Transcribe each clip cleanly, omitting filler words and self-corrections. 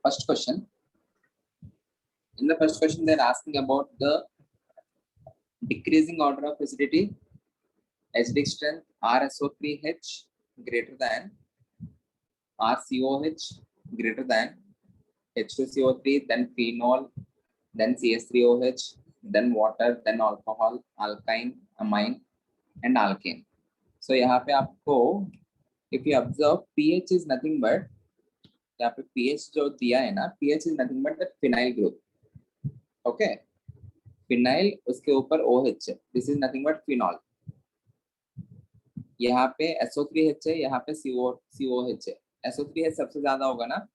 first question. In the first question, they're asking about the decreasing order of acidity, acidic strength RSO3H greater than RCOH greater than H2CO3, then phenol, then CH3OH, then water, then alcohol, alkyne, amine, and alkane. So यहाँ पे आपको if you observe pH is nothing but यहाँ पे pH जो दिया है ना, pH is nothing but the phenyl group. Okay, phenyl उसके ऊपर OH है, this is nothing but phenol. यहाँ पे SO3H है, यहाँ पे COH है. SO3H सबसे ज्यादा होगा ना,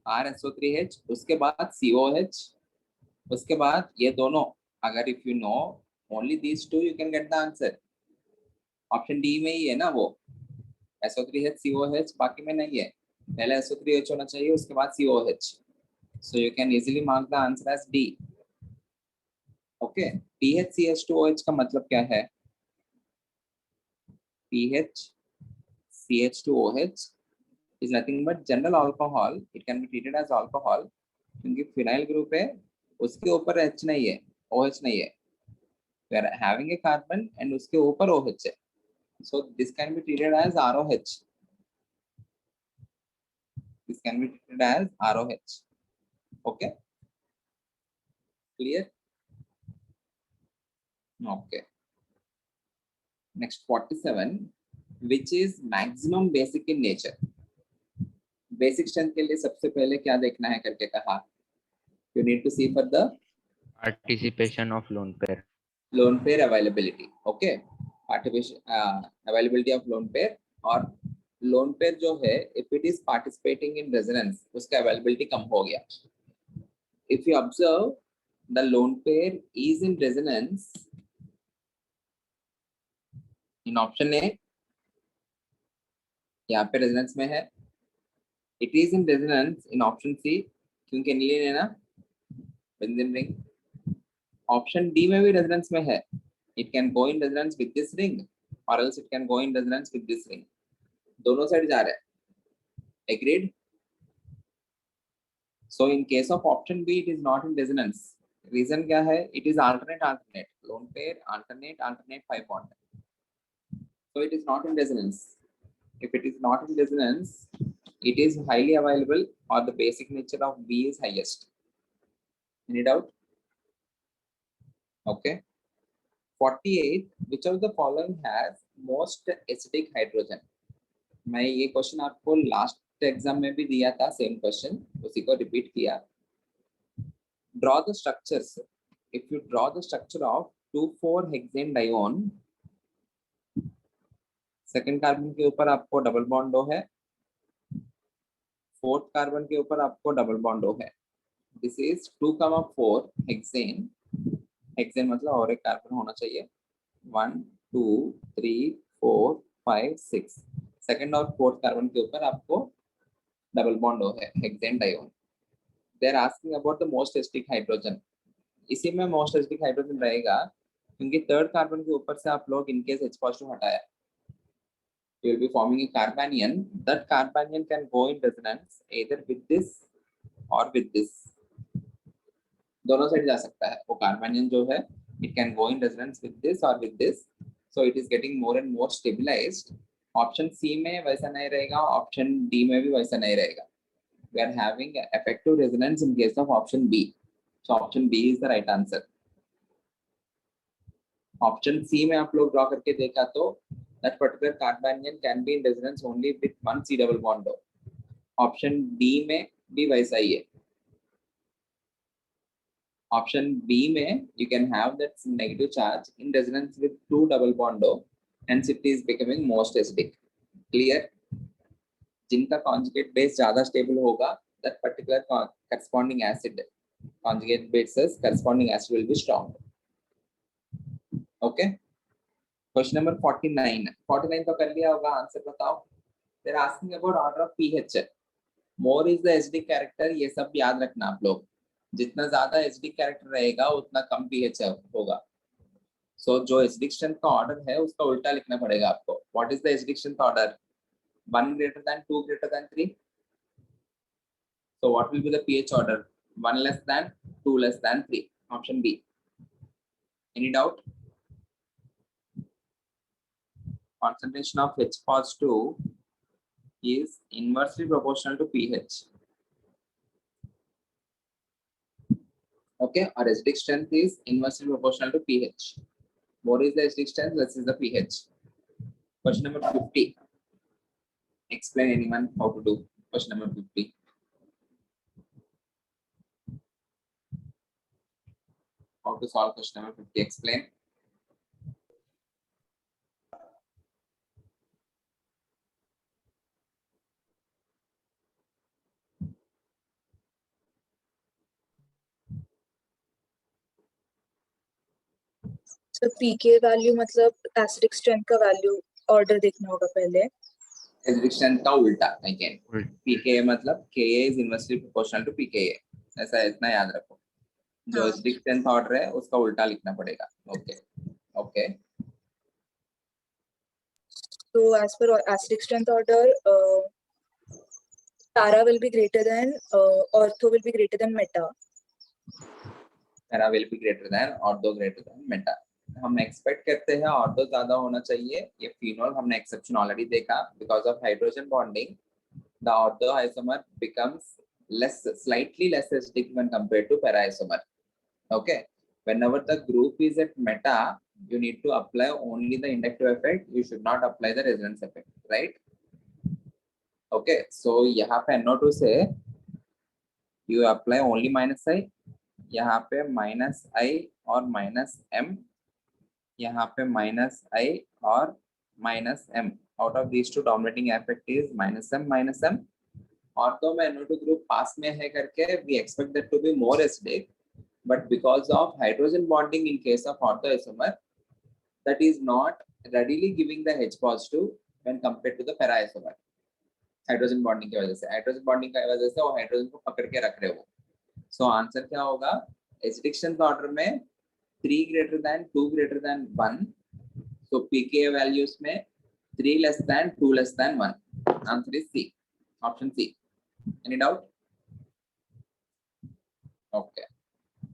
RSO3H, उसके बाद COH, उसके बाद ये दोनों. अगर if you know only these two, you can get the answer. Option D में ही है ना वो, SO3H COH, बाकी में नहीं है. पहले SO3H होना चाहिए, उसके बाद COH. So you can easily mark the answer as D. Okay, PHCH2OH का मतलब क्या है? PHCH2OH is nothing but general alcohol. It can be treated as alcohol क्योंकि फिनाइल ग्रुप है, उसके ऊपर H नहीं है, OH नहीं है. We are having a carbon and उसके ऊपर OH है. So this can be treated as ROH. This can be treated as ROH. Okay. Clear? Okay. Next 47. Which is maximum basic in nature? Basic strength के लिए सबसे पहले क्या देखना है करके कहा? You need to see for the participation of lone pair. Lone pair availability. Okay. Availability of lone pair और lone pair जो है, if it is participating in resonance, उसका availability कम हो गया. If you observe, the lone pair is in resonance in option A. यहाँ पे resonance में है. It is in resonance in option C क्योंकि aniline है ना, benzene ring. Option D में भी resonance में है. It can go in resonance with this ring or else it can go in resonance with this ring. दोनों side जा रहा है. Agreed? So in case of option B, it is not in resonance. Reason क्या है? It is alternate. Lone pair, alternate 5 bond. So it is not in resonance. If it is not in resonance, it is highly available or the basic nature of B is highest. Any doubt? Okay. 48. Which of the following has most acidic hydrogen? मैं ये question आपको last exam में भी दिया था, same question, उसी को repeat किया. Draw the structures. If you draw the structure of 2,4-hexane dione, second carbon के ऊपर आपको डबल बॉन्ड O है, फोर्थ कार्बन के ऊपर आपको डबल बॉन्ड O है. This is 2,4 hexane. हेक्सेन मतलब और एक कार्बन होना चाहिए. 1 2 3 4 5 6. सेकेंड और फोर्थ कार्बन के ऊपर आपको डबल बॉन्ड O है, hexane dione. They are asking about the most acidic hydrogen. इसी में मोस्ट एसिडिक हाइड्रोजन रहेगा क्योंकि थर्ड कार्बन के ऊपर से आप लोग इनकेस H पॉजिटिव हटाया, you will be forming a carbanion. That carbanion can go in resonance either with this or with this. दोनों साइड जा सकता है वो carbanion जो है. It can go in resonance with this or with this. So it is getting more and more stabilized. Option C में वैसा नहीं रहेगा, option D में भी वैसा नहीं रहेगा. We are having effective resonance in case of option B. So option B is the right answer. Option C में आप लोग ड्रॉ करके देखा तो that particular carbanion can be in resonance only with one C double bond O. Option D में भी वैसा ही है. Option B में you can have that negative charge in resonance with two double bond O, hence it is becoming most acidic. Clear? जिनका conjugate base ज़्यादा stable होगा, that particular corresponding acid, conjugate bases corresponding acid will be strong. Okay. Question number 49. 49 तो कर लिया होगा, answer बताओ. They're asking about order of pH. More is the acidic character. ये सब याद रखना आप लोग. जितना ज्यादा acidic character रहेगा उतना कम pH होगा. So जो acidic strength का order है उसका उल्टा लिखना पड़ेगा आपको. What is the acidic strength order? 1 greater than 2 greater than 3. So what will be the pH order? 1 less than, 2 less than, 3. Option B. Any doubt? Concentration of H positive is inversely proportional to pH. Okay, our acidic strength is inversely proportional to pH. More is the acidic strength, less is the pH. Question number 50. Explain anyone how to do question number 50. How to solve question number 50? Explain. So pK value मतलब acidic strength का value order देखना होगा पहले. Acidic strength का उल्टा again. उल्टा. pKa मतलब Ka is inversely proportional to pKa. ऐसा इतना याद रखो. जो हाँ. acidic strength order है उसका उल्टा लिखना पड़ेगा. Okay. Okay. So as per acidic strength order, para will be greater than ortho will be greater than meta. Para will be greater than ortho greater than meta. हम expect करते हैं ortho ज्यादा होना चाहिए. ये फिनोल हमने exception already देखा. Because of hydrogen bonding the ortho isomer becomes slightly less acidic when compared to para isomer. Okay, whenever the group is at meta, you need to apply only the inductive effect. You should not apply the resonance effect, right? Okay, so यहाँ पे NO2 से you apply only minus I. यहाँ पे minus I और minus M. यहाँ पे minus I और minus M. Out of these two, dominating effect is minus M minus M. Ortho में NO2 group पास में है करके we expect that to be more acidic, but because of hydrogen bonding in case of ortho isomer, that is not readily giving the H positive when compared to the para isomer. Hydrogen bonding की वजह से, hydrogen bonding की वजह से वो hydrogen को पकड़ के रख रहे हो. सो आंसर क्या होगा? एसिडिक स्ट्रेंथ ऑर्डर में 3 greater than 2 greater than 1. So pKa values में 3 less than 2 less than 1. Answer is C. Option C. Any doubt? Okay.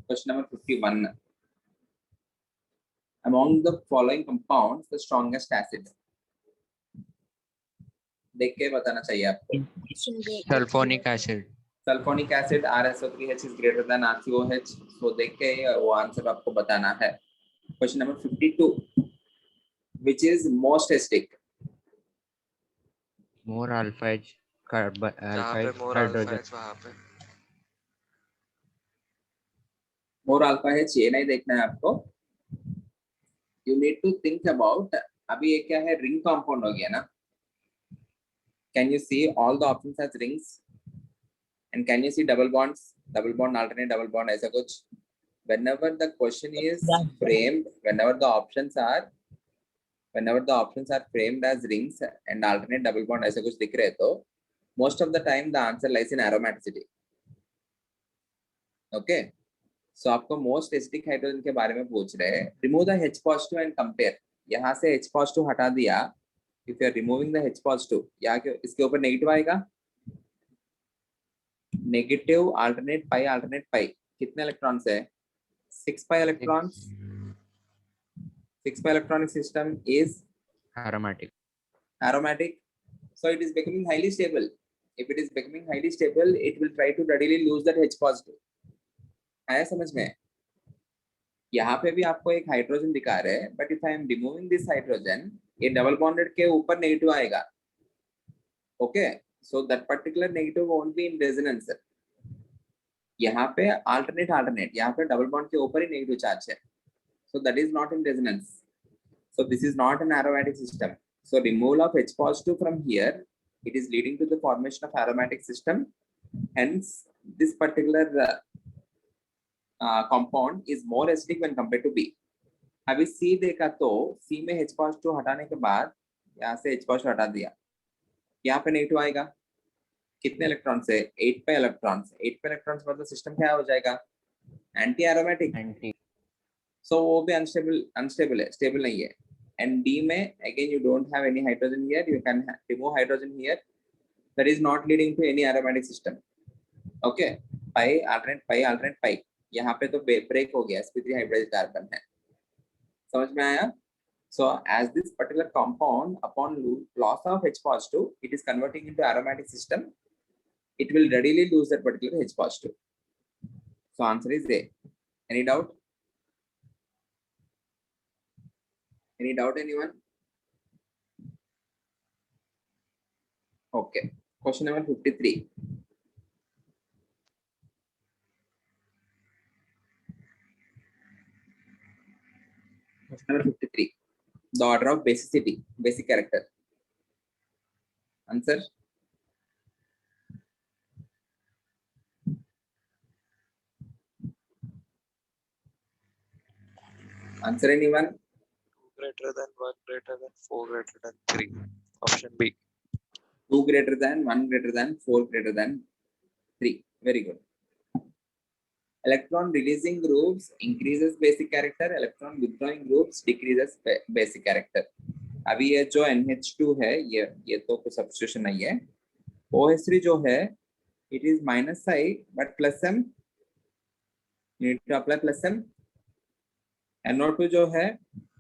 Question number 51. Among the following compounds, the strongest acid. देख के बताना चाहिए आपको. Sulfonic acid. Sulfonic acid RSO3H is greater than RCOH. So देख के वो answer आपको बताना है. Question number 52. Which is most acidic? More alpha H carbon alpha H more hydrogen. alpha वहाँ पे. More alpha H ये नहीं देखना है आपको. You need to think about. अभी ये क्या है? Ring compound हो गया ना? Can you see all the options as rings? And can you see double bonds? Double bond, alternate double bond, ऐसा कुछ? Whenever the question is framed, whenever the options are framed as rings and alternate double bond ऐसा कुछ दिख रहे तो most of the time the answer lies in aromaticity. Okay, so आपको most acidic hydrogen के बारे में पूछ रहे हैं. Remove the H positive and compare. यहाँ से H positive हटा दिया. If you are removing the H positive, यहाँ के इसके ऊपर नेगेटिव आएगा. नेगेटिव alternate pi कितने इलेक्ट्रॉन्स है? 6 pi electrons. 6 pi electronic system is Aromatic. So it is becoming highly stable. If it is becoming highly stable, it will try to readily lose that H positive. आया समझ में? यहाँ पे भी आपको एक हाइड्रोजन दिखा रहे हैं, but if I am removing this hydrogen, ये डबल बॉन्डेड के ऊपर नेगेटिव आएगा. Okay, so that particular negative won't be in resonance. यहाँ पे alternate, यहाँ पे डबल बॉन्ड के ऊपर ही नेगेटिव चार्ज है. So that is not in resonance. So this is not an aromatic system. So removal of H positive from here, it is leading to the formation of aromatic system. Hence, this particular compound is more acidic when compared to B. अभी C देखा तो C में H positive हटाने के बाद यहाँ से H positive हटा दिया. यहाँ पे नेगेटिव आएगा. कितने इलेक्ट्रॉन्स है? 8 पे इलेक्ट्रॉन्स. 8 पे इलेक्ट्रॉन्स मतलब सिस्टम क्या हो जाएगा? Anti aromatic. So वो भी unstable है, stable नहीं है. And D में again you don't have any hydrogen here. You can remove hydrogen here. That is not leading to any aromatic system. Okay, pi alternate pi, यहाँ पे तो break हो गया, sp3 हाइब्रिडाइज्ड कार्बन है, समझ में आया? So as this particular compound upon loss of H positive, it is converting into aromatic system, it will readily lose that particular H positive. So answer is A. Any doubt? Any doubt, anyone? Okay. Question number 53. Question number 53. The order of basicity, basic character. Answer? Answer, anyone? 2 greater than 1 greater than 4 greater than 3. Option B. 2 greater than, 1 greater than, 4 greater than 3. Very good. Electron releasing groups increases basic character, electron withdrawing groups decreases basic character. अभी ये जो NH2 है, ये तो कुछ substitution नहीं है. OH3 जो है, it is minus I but plus M. You need to apply plus M. NO2 जो है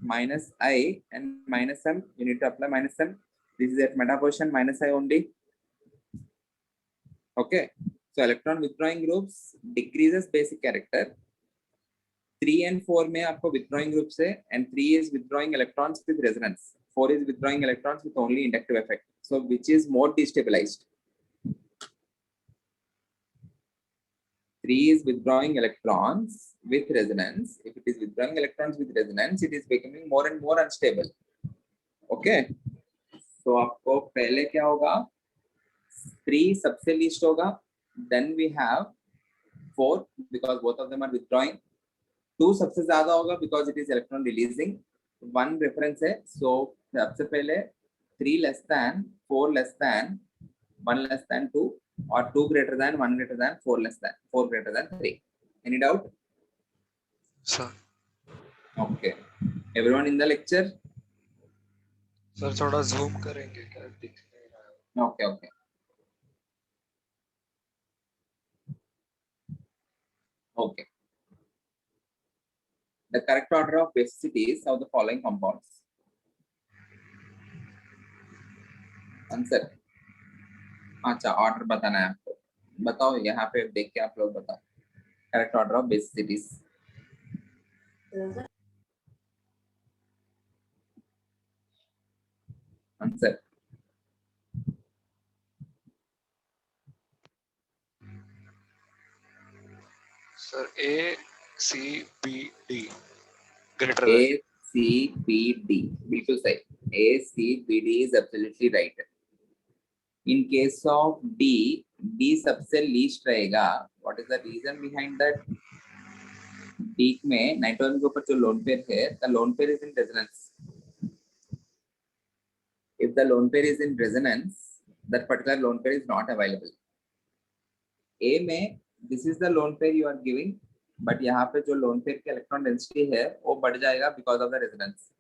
minus I and minus M. You need to apply minus M. This is at meta position minus I only. Okay. So electron withdrawing groups decreases basic character. 3 and 4 में आपको withdrawing groups है, and 3 is withdrawing electrons with resonance. 4 is withdrawing electrons with only inductive effect. So which is more destabilized? 3 is withdrawing electrons with resonance. If it is withdrawing electrons with resonance, it is becoming more and more unstable. Okay. So आपको पहले क्या होगा? 3 सबसे least होगा. Then we have 4 because both of them are withdrawing. 2 सबसे ज्यादा होगा because it is electron releasing. 1 reference है. So सबसे पहले 3 less than, 4 less than, 1 less than 2, or 2 greater than, 1 greater than, 4 less than, 4 greater than 3. Any doubt? Sir. Okay. Everyone in the lecture? Sir, थोड़ा zoom करेंगे क्या दिख नहीं रहा है? Okay, okay. Okay. The correct order of basicities of the following compounds. Answer. अच्छा, order बताना है आपको. बताओ, यहाँ पे देख के आप लोग बताओ. Correct order of basicities. Answer. Sir, A, C, B, D. Greater A, than. C, B, D. बिल्कुल सही. A, C, B, D is absolutely right. In case of D, D सबसे least रहेगा. What is the reason behind that? D में nitrogen के ऊपर जो lone pair है, the lone pair is in resonance. If the lone pair is in resonance, that particular lone pair is not available. A में this is the lone pair you are giving, but यहाँ पे जो lone pair की electron density है, वो बढ़ जाएगा because of the resonance.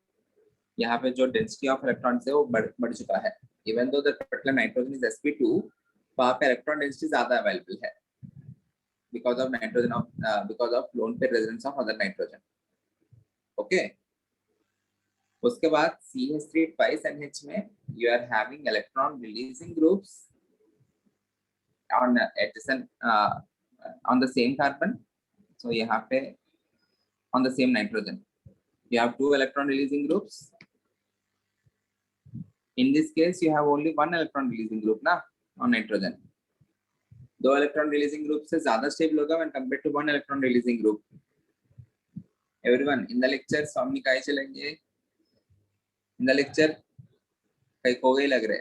यहाँ पे जो density of electrons है, वो बढ़ चुका है. Even though the particular nitrogen is sp2, वहाँ पे electron density ज़्यादा available है because of nitrogen because of lone pair resonance of other nitrogen. Okay. उसके बाद CH3 twice NH में you are having electron releasing groups on adjacent on the same carbon. So यहाँ पे on the same nitrogen you have 2 electron releasing groups. In this case you have only 1 electron releasing group ना on nitrogen. 2 electron releasing group से ज़्यादा stable होगा when compared to 1 electron releasing group. Everyone in the lecture स्वामी काय चलेंगे? In the lecture कहीं खो गए लग रहे.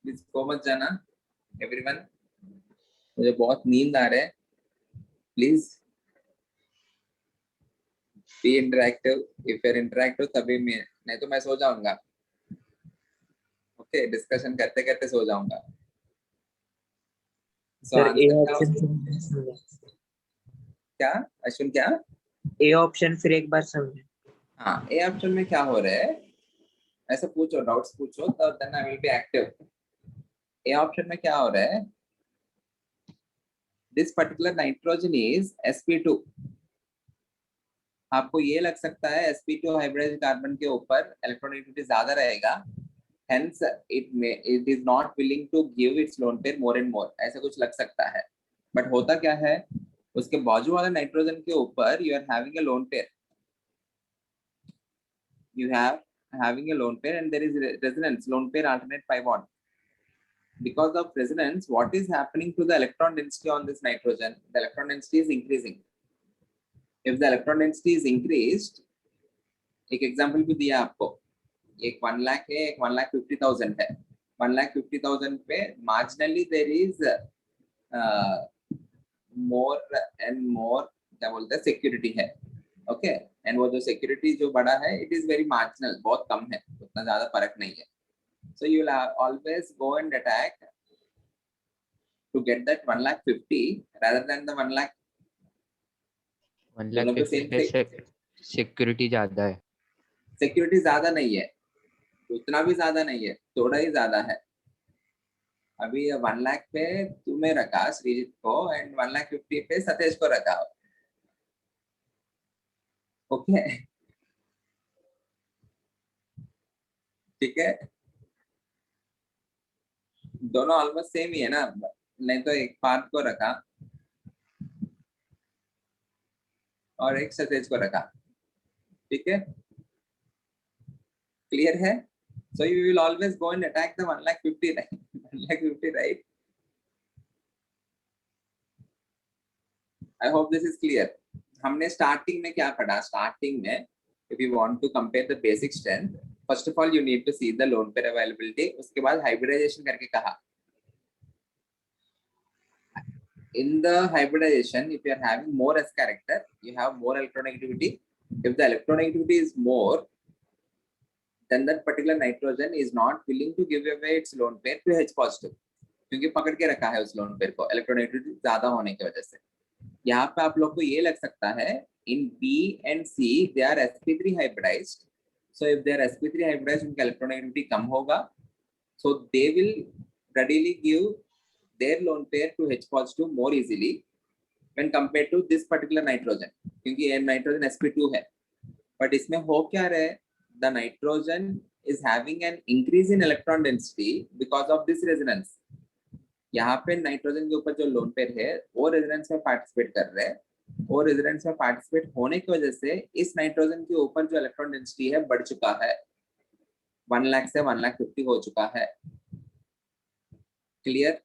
प्लीज को मत जाना. Everyone, मुझे बहुत नींद आ रहा है. Please be interactive. If you are interactive तभी नहीं तो मैं सो जाऊंगा. ओके, डिस्कशन करते करते सो जाऊंगा. सर ए ऑप्शन क्या अश्विन? क्या ए ऑप्शन फिर एक बार समझे. हाँ, ए ऑप्शन में क्या हो रहा है ऐसा पूछो, डाउट्स पूछो, तब then I will be active. A option में क्या हो रहा है, this particular nitrogen is sp2। आपको ये लग सकता है sp2 हाइब्रिडाइज्ड कार्बन के ऊपर इलेक्ट्रोनेगेटिविटी ज्यादा रहेगा, hence it is not willing to give its lone pair more and more, ऐसा कुछ लग सकता है। बट होता क्या है, उसके बाजू वाले नाइट्रोजन के ऊपर you are having a lone pair, you have having a lone pair and there is resonance, lone pair alternate pi bond. Because of resonance, what is happening to the electron density on this nitrogen? The electron density is increasing. If the electron density is increased, एक example भी दिया आपको, एक 1 लाख है, एक 1,50,000 है। 1,50,000 पे marginally there is more and more क्या बोलते हैं सिक्योरिटी है, ओके एंड वो जो सिक्योरिटी जो बड़ा है इट इज वेरी मार्जिनल, बहुत कम है, उतना ज्यादा फर्क नहीं है। So you will always go and attack to get that 1,50,000 rather than the 1 lakh. 1,50,000 पे सिक्योरिटी ज्यादा है, सिक्योरिटी ज्यादा नहीं है, उतना भी ज्यादा नहीं है, थोड़ा ही ज्यादा है। अभी 1 लाख पे तुम्हें रखा श्रीजीत को एंड 1,50,000 पे सतेश को रखा, ओके ठीक है, दोनों ऑलमोस्ट सेम ही है ना, नहीं तो एक पार्थ को रखा और एक सतेज को रखा, ठीक है, क्लियर है। So you will always go and attack the 1,50,000 right, 1,50,000 right. I hope this is clear. हमने स्टार्टिंग में क्या पढ़ा, स्टार्टिंग में if you want to compare the basic strength, first of all you need to see the lone pair availability, उसके बाद hybridization करके कहा। In the hybridization, if you are having more s character, you have more electronegativity. If the electronegativity is more, then that particular nitrogen is not willing to give away its lone pair to H positive, क्योंकि पकड़ के रखा है उस lone pair को electronegativity ज्यादा होने की वजह से। यहाँ पे आप लोग को ये लग सकता है in B and C they are sp3 hybridized, so if they are sp3 hybridized उनका electronegativity कम होगा, so they will readily give their lone pair to H positive more easily when compared to this particular nitrogen, क्योंकि ये nitrogen sp2 है। but इसमें हो क्या रहे, the nitrogen is having an increase in electron density because of this resonance। यहाँ पे nitrogen के ऊपर जो लोन पेयर है वो रेजोनेंस में पार्टिसिपेट कर रहे हैं, और रेजोनेंस में पार्टिसिपेट होने की वजह से इस नाइट्रोजन के ऊपर जो इलेक्ट्रॉन डेंसिटी है बढ़ चुका है, 1 लाख से 1,50,000 हो चुका है, clear,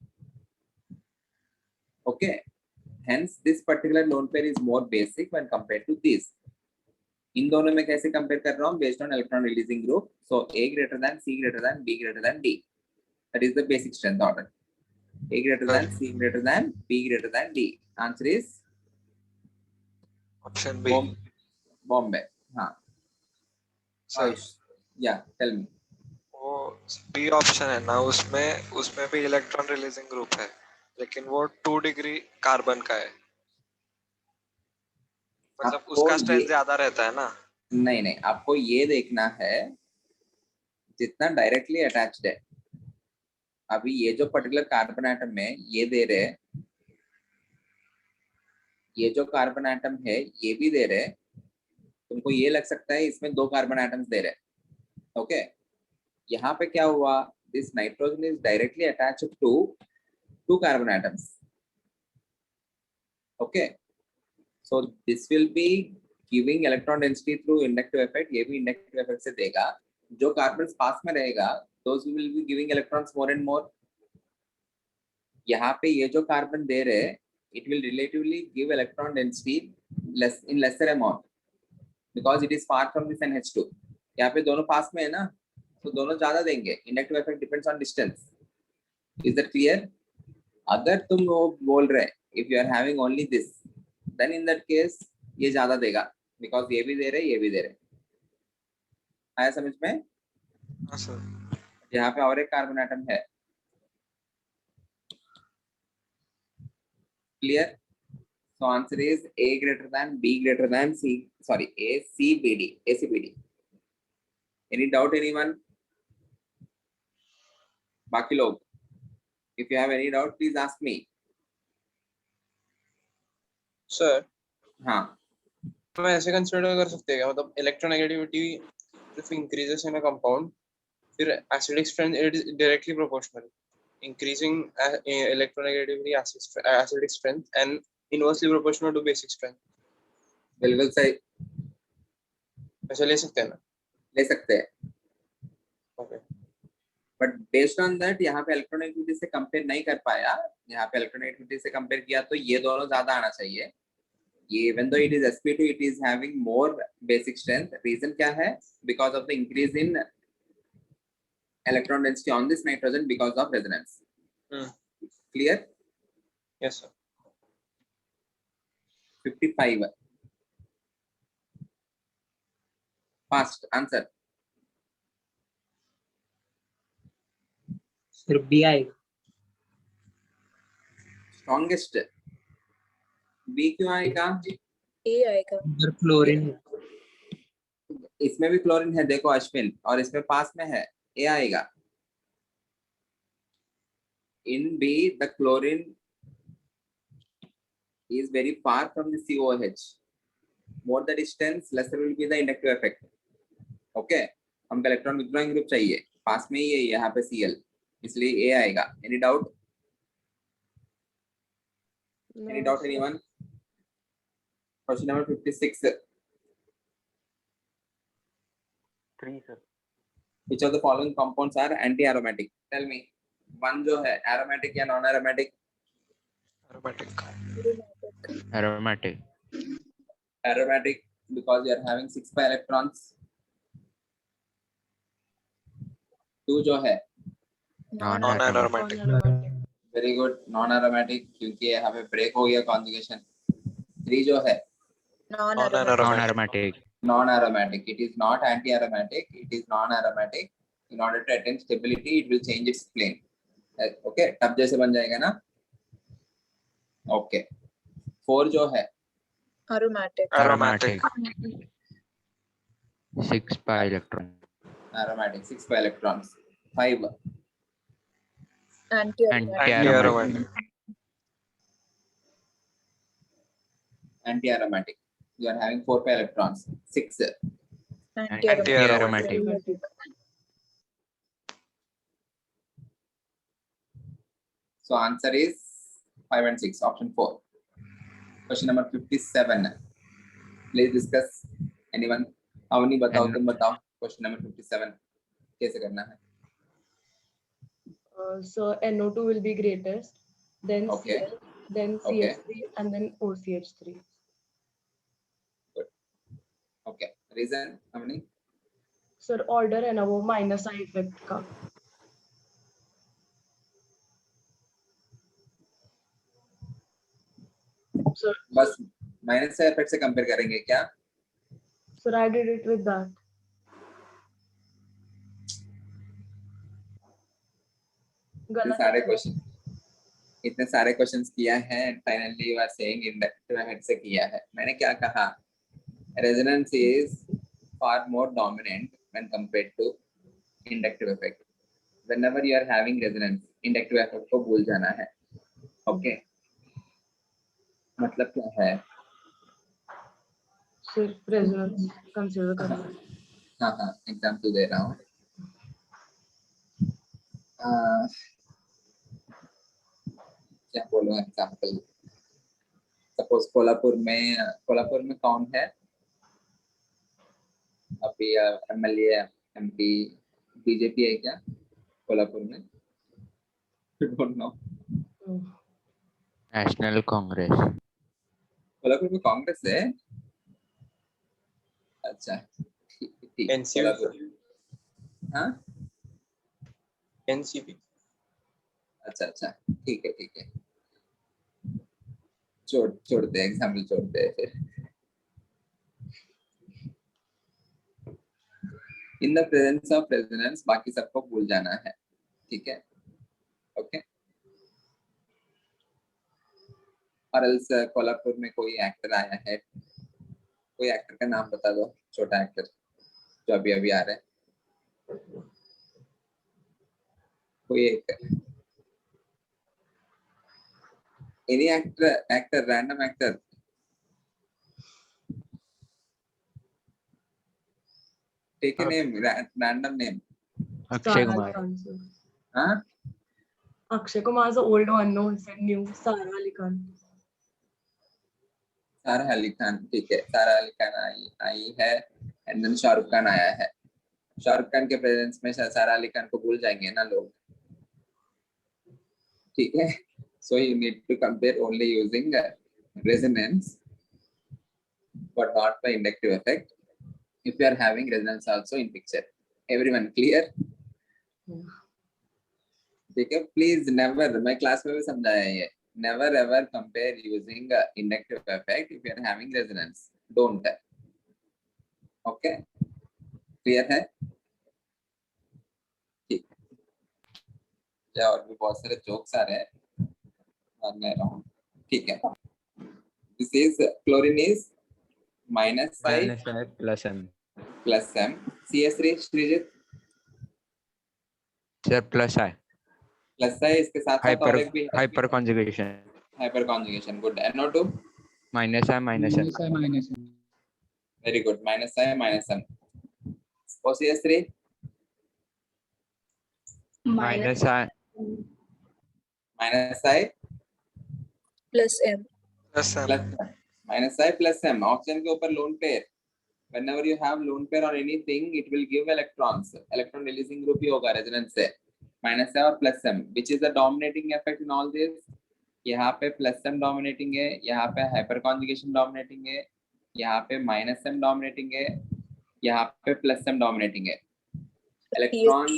okay. Hence this particular lone pair is more basic when compared to this। इन दोनों में कैसे कंपेयर कर रहा हूँ, based on electron releasing group, so A greater than C greater than B greater than D, that is the basic strength order। A greater than C greater than B greater than D, answer is option B। Bombay। हाँ Sir, या tell me. वो B option है ना, उसमें भी electron releasing group है, लेकिन वो 2 डिग्री कार्बन का है, मतलब उसका स्ट्रेंथ ज्यादा रहता है ना। नहीं नहीं, आपको ये देखना है जितना डायरेक्टली अटैच्ड है। अभी ये जो पर्टिकुलर कार्बन एटम है ये दे रहे, ये जो कार्बन एटम है ये भी दे रहे, तुमको ये लग सकता है इसमें 2 कार्बन एटम्स दे रहे, ओके। यहाँ पे क्या हुआ, this nitrogen is directly attached to 2 carbon atoms, okay. So this will be giving electron density through inductive effect, ये भी इंडक्टिव इफेक्ट से देगा। जो कार्बन पास में रहेगा those will be giving electrons more and more। यहाँ पे ये जो कार्बन दे रहे it will relatively give electron density lesser amount because it is far from this NH2। यहाँ पे दोनों पास में है ना, तो दोनों ज्यादा देंगे, inductive effect depends on distance. Is that clear? अगर तुम वो बोल रहे if you are having only this, then in that case ये ज्यादा देगा because ये भी दे रहे ये भी दे रहे। आया समझ में? हाँ सर। यहाँ पे और एक कार्बन एटम है, clear. So answer is A greater than B greater than C, sorry, ACBD, ACBD। Any doubt anyone? बाकी लोग If you have any doubt, please ask me. Sir हाँ, हम ऐसे कंसिडर कर सकते हैं क्या, मतलब electronegativity if increases in a compound, फिर acidic strength it is directly proportional increasing electronegativity acidic strength and inversely proportional to basic strength. बिल्कुल सही, ऐसे ले सकते हैं ना? ले सकते हैं। Okay but based on that यहाँ पे इलेक्ट्रोनेगेटिविटी से कंपेयर नहीं कर पाया, यहाँ पे इलेक्ट्रोनेगेटिविटी से कंपेयर किया तो ये दोनों ज्यादा आना चाहिए। ये even though it is sp2, it is having more basic strength. Reason क्या है? Because of the increase in electron density on this nitrogen because of resonance. Clear? Yes sir. 55. Fast answer. Sir B आएगा. Strongest. B क्यों आएगा? A आएगा. Sir chlorine. इसमें भी chlorine है, देखो अश्विन, और इसमें पास में है, A आएगा. In B, the chlorine is very far from the COH. More the distance, lesser will be the inductive effect. Okay, हमको इलेक्ट्रॉन विथड्रॉइंग ग्रुप चाहिए, पास में ही है यहाँ पे Cl, इसलिए A आएगा. Any doubt? Any doubt anyone? Question number 56. 3 sir. Which of the following compounds are anti-aromatic? Tell me. One जो है aromatic या non-aromatic? Aromatic. Aromatic. Aromatic because you are having 6 pi electrons. 2 जो है Non-aromatic. very good, non-aromatic क्योंकि यहाँ पे break हो गया conjugation. 3 जो है Non-aromatic. non-aromatic. It is not anti-aromatic. It is non-aromatic. In order to attain stability, it will change its plane. Okay, तब जैसे बन जाएगा ना? Okay. 4 जो है aromatic. Aromatic. 6 pi electron. aromatic, 6 pi electrons. 5 Anti-aromatic. Anti-aromatic. anti-aromatic. You are having 4 pi electrons. 6 Anti-aromatic. So answer is 5 and 6, option 4. Question number 57. Please discuss. Anyone? Avani बताओ, तुम बताओ. Question number 57 कैसे करना है? So NO2 will be greatest, then Okay. Cl, then Okay. CH3, and then OCH3. Okay. Reason, Avani? Sir, order है ना वो minus I effect का. Sir, बस माइनस से इफेक्ट से कंपेयर करेंगे क्या? sir, I did it with that. इतने सारे क्वेश्चंस किया है, finally you are saying inductive head से किया है. मैंने क्या कहा? Resonance is far more dominant when compared to inductive effect. Whenever you are having resonance, inductive effect को भूल जाना है. ओके, मतलब क्या है? सिर्फ रेजोनेंस कंसीडर करना है. हाँ, एग्जाम्पल दे रहा हूँ. क्या बोलूं एग्जाम्पल? सपोज कोल्हापुर में कौन है अभी? एमएलए, एमपी, बीजेपी है क्या कोल्हापुर में? Don't know. National Congress. Kolhapur में कांग्रेस है? अच्छा, ठीक. एनसीपी. हाँ, एनसीपी. अच्छा, ठीक है. छोड़ते एग्जाम्पल छोड़ते हैं फिर. In the presence of resonance बाकी सबको भूल जाना है. ठीक है, ओके. और एल्स कोल्हापुर में कोई एक्टर आया है, कोई एक्टर का नाम बता दो, छोटा एक्टर जो अभी आ रहा है. कोई एक Any actor, random actor. Take a name, random name. Akshay Sara Kumar. Ali Khan, sir. Huh? Akshay Kumar is the old one, no, he said new. Sara Ali Khan. सारा अली खान, ठीक है, सारा अली खान आई है, एंड देन शाहरुख खान आया है. शाहरुख खान के presence में सारा अली खान को भूल जाएंगे ना लोग, ठीक है. So you need to compare only using resonance but not by inductive effect if you are having resonance also in picture. Everyone clear? ठीक है. Please never, मैं क्लास में भी समझाया ये, never ever compare using inductive effect if you are having resonance. Don't. Okay? Clear है? ठीक. या और भी बहुत सारे जोक्स आ रहे हैं और मैं रहा हूँ, ठीक है. This is chlorine is minus I plus M. plus M. CS3 Srijit Sir, plus I. plus I, इसके साथ साथ और एक भी है. Hyper conjugation. Hyper conjugation. Good. NO2 Minus I minus M. very good. Minus I minus M. OCS3 Minus I. minus I plus M. Plus M. plus M. Minus I plus M. Oxygen के ऊपर lone pair. Whenever you have lone pair or anything, it will give electrons. Electron releasing group ही होगा resonance से. Minus I और plus M. Which is the dominating effect in all this? यहाँ पे plus M dominating है, यहाँ पे hyper conjugation dominating है, यहाँ पे minus M dominating है, यहाँ पे plus M dominating है. Electron,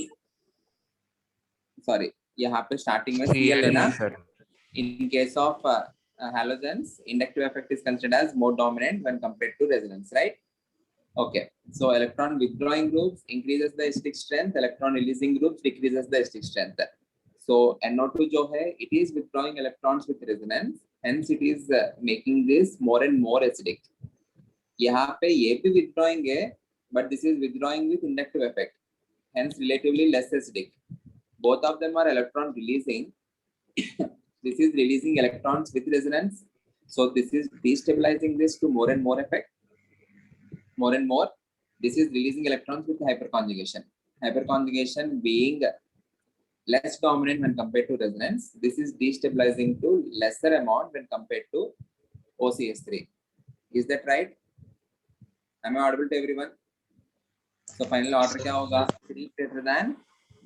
sorry, यहाँ पे starting में Cl है ना? In case of halogens, inductive effect is considered as more dominant when compared to resonance, right? Okay. So electron withdrawing groups increases the acidic strength, electron releasing groups decreases the acidic strength. So NO2 जो है, it is withdrawing electrons with resonance, hence it is making this more and more acidic. यहाँ पे ये भी withdrawing है, but this is withdrawing with inductive effect, hence relatively less acidic. Both of them are electron releasing. This is releasing electrons with resonance, so this is destabilizing this to more and more effect. More and more, this is releasing electrons with hyperconjugation. Hyperconjugation being less dominant when compared to resonance, this is destabilizing to lesser amount when compared to OCS3. Is that right? Am I audible to everyone? So final order क्या होगा? 3 greater than,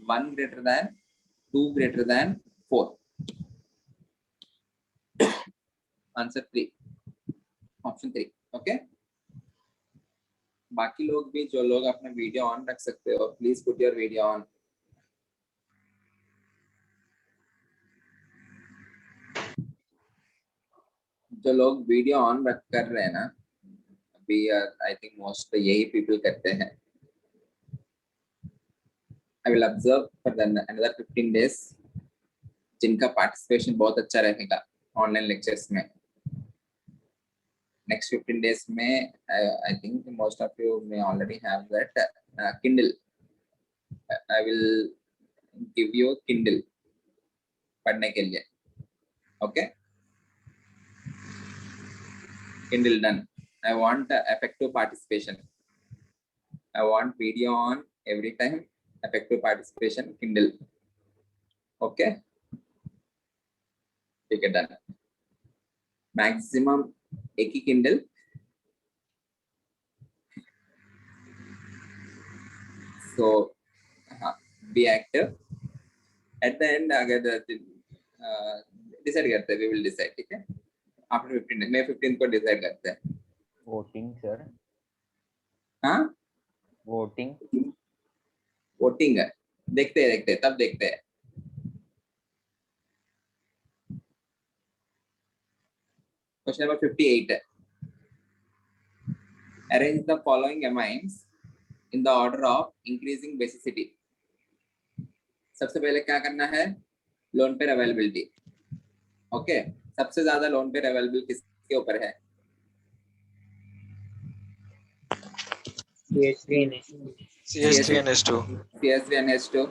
1 greater than, 2 greater than 4. Answer 3. Option 3. Okay. बाकी लोग भी, जो लोग अपना video on रख सकते हो, please put your video on. जो लोग वीडियो ऑन रख कर रहे हैं ना, अभी आई थिंक मोस्ट यही पीपल करते हैं. I will observe for another 15 days जिनका पार्टिसिपेशन बहुत अच्छा रहेगा ऑनलाइन लेक्चर्स में. Next 15 days में I think most of you may already have that Kindle. I will give you Kindle पढ़ने के लिए. Okay? Kindle done. I want effective participation. I want video on every time. Effective participation Kindle. Okay? ठीक है, done. Maximum एक ही Kindle. So be active. At the end अगर decide करते हैं, we will decide, ठीक है? After 15 May 15 को decide करते हैं. Voting, sir. हाँ? Voting. वोटिंग है, देखते हैं तब देखते हैं. Question number 58. Arrange the following amines in the order of increasing basicity. सबसे पहले क्या करना है? Lone pair availability. ओके, सबसे ज्यादा लोन पेयर अवेलेबल किसके ऊपर है? CH3NH2. CH3NH2.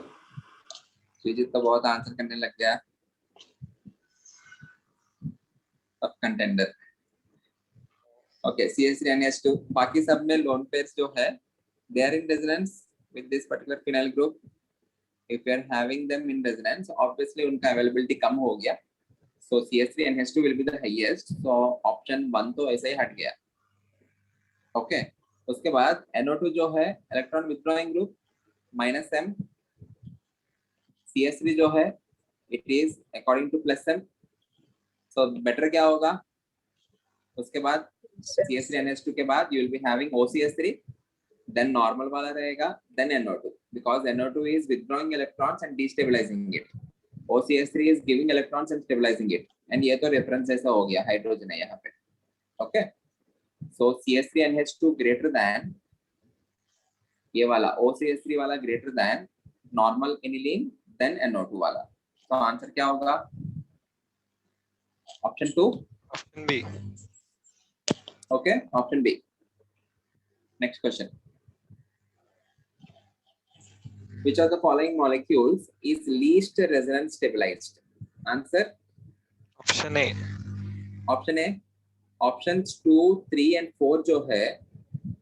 श्रीजीत तो बहुत आंसर करने लग गया. कंटेंडर. Okay, CH3 NH2 बाकी सब में लोन पेयर्स जो है they are in resonance with this particular phenyl group. If you are having them in resonance, obviously उनका availability कम हो गया. So CH3 NH2 will be the highest. So option 1 तो ऐसे ही हट गया. Okay. उसके बाद NO2 जो है electron withdrawing group -M. CH3 जो है it is according to +M. So better क्या होगा? उसके बाद CH3 NH2 के बाद you will be having OCH3, then normal वाला रहेगा, then NO2 because NO2 is withdrawing electrons and destabilizing it. OCH3 is giving electrons and stabilizing it. And ये तो reference ऐसा हो गया, हाइड्रोजन है यहाँ पे. Okay, so CH3 NH2 greater than ये वाला OCH3 वाला greater than normal aniline, then NO2 वाला. तो आंसर क्या होगा? Option 2. Option B. Okay, option B. Next question. Which of the following molecules is least resonance stabilized? Answer. Option A. Option A. Options 2, 3 and 4 जो है,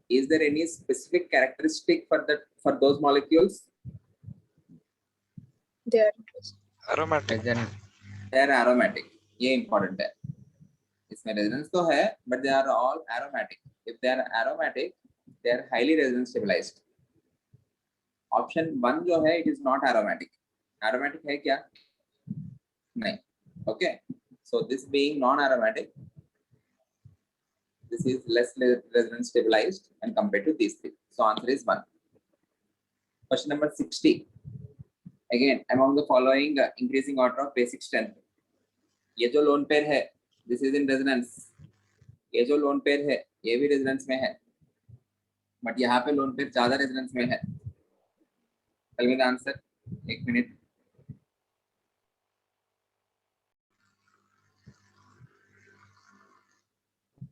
is there any specific characteristic for those molecules? They are Aromatic. They are aromatic. ये important है. इसमें resonance तो है, but they are all aromatic. If they are aromatic, they are highly resonance stabilized. Option 1 जो है, it is not aromatic. Aromatic है क्या? नहीं. Okay. So this being non-aromatic, this is less resonance stabilized and compared to these three. So answer is 1. Question number 60. Again, among the following increasing order of basic strength. ये जो lone pair है, this is in resonance. ये जो lone pair है, ये भी resonance में है. But यहाँ पे lone pair ज़्यादा resonance में है. Tell me the answer. 1 minute.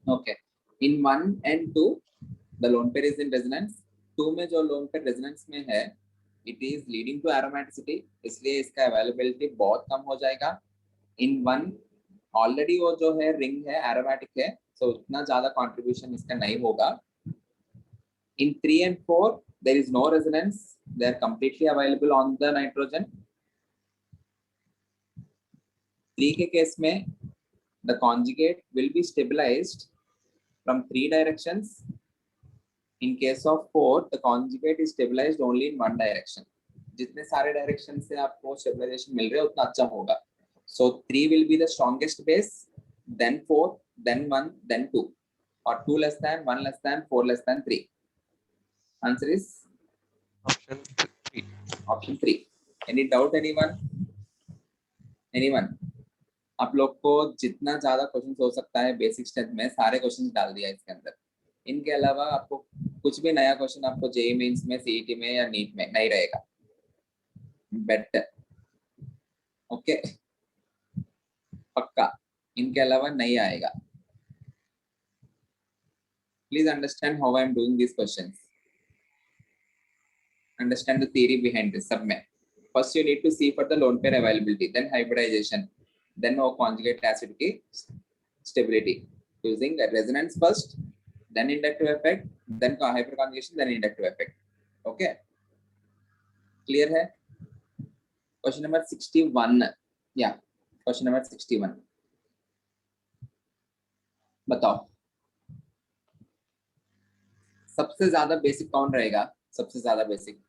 Okay. In 1 and 2, the lone pair is in resonance. 2 में जो lone pair resonance में है, it is leading to aromaticity. इसलिए इसका availability बहुत कम हो जाएगा. In 1, already वो जो है ring है aromatic है, so उतना ज़्यादा contribution इसका नहीं होगा. In 3 and 4, there is no resonance. They are completely available on the nitrogen. 3 के केस में the conjugate will be stabilized from 3 directions. In case of 4, the conjugate is stabilized only in 1 direction. जितने सारे direction से आपको stabilization मिल रहे हैं उतना अच्छा होगा. So 3 will be the strongest base, then 4, then 1, then 2, or 2 less than, 1 less than, 4 less than 3. Answer is Option 3. Option 3. Any doubt anyone? Anyone? आप लोग को जितना ज्यादा क्वेश्चन हो सकता है बेसिक स्ट्रेंथ में सारे क्वेश्चन डाल दिया इसके अंदर. इनके अलावा आपको कुछ भी नया क्वेश्चन आपको जेईई मेंस में, सीईटी में या नीट में नहीं रहेगा. बेटर. ओके, पक्का इनके अलावा नहीं आएगा. Please understand how I am doing this questions. Understand the theory behind this. सब में first you need to see for the lone pair availability, then hybridization, then वो conjugate acid की stability using a resonance first, then inductive effect, then hyperconjugation, then inductive effect. Okay, clear है? Question number 61. Yeah, question number 61. बताओ सबसे ज्यादा basic कौन रहेगा? सबसे ज्यादा basic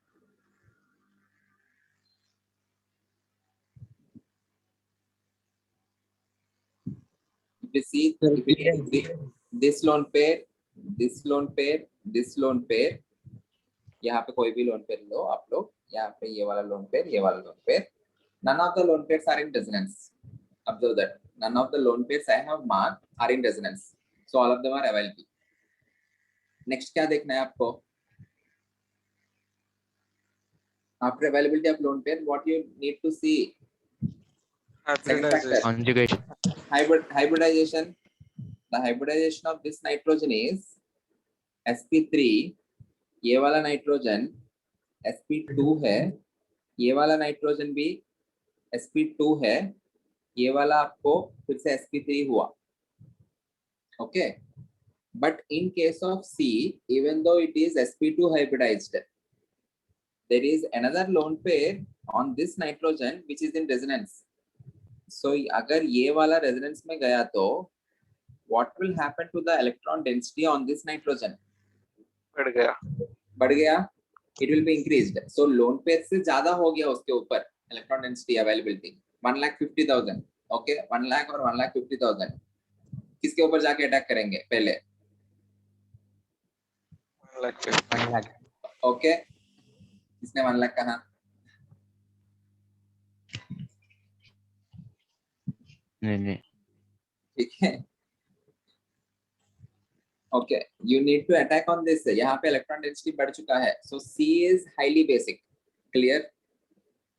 this lone pair, this lone pair, this lone pair. यहाँ पे कोई भी lone pair लो आप लोग. यहाँ पे ये वाला lone pair, ये वाला lone pair. None of the lone pairs are in resonance. Observe that none of the lone pairs I have marked are in resonance. So all of them are available. Next क्या देखना है आपको? After availability of lone pair, what you need to see? Hybridization. Conjugate. Hybridization. The hybridization of this nitrogen is sp3. ये वाला nitrogen sp2 है. ये वाला nitrogen भी sp2 है. ये वाला आपको फिर से sp3 हुआ. Okay, but in case of C, even though it is sp2 hybridized, there is another lone pair on this nitrogen which is in resonance. So agar ye wala resonance mein gaya to what will happen to the electron density on this nitrogen? बढ़ गया. बढ़ गया, it will be increased. So lone pair से ज्यादा हो गया उसके ऊपर electron density availability 1,50,000. Okay, 1 lakh और 1,50,000 किसके ऊपर जाके अटैक करेंगे पहले? 1 lakh. ओके, किसने 1 लाख कहा? नहीं ठीक है, okay, you need to attack on this. यहाँ पे इलेक्ट्रॉन डेंसिटी बढ़ चुका है, so C is highly basic. Clear?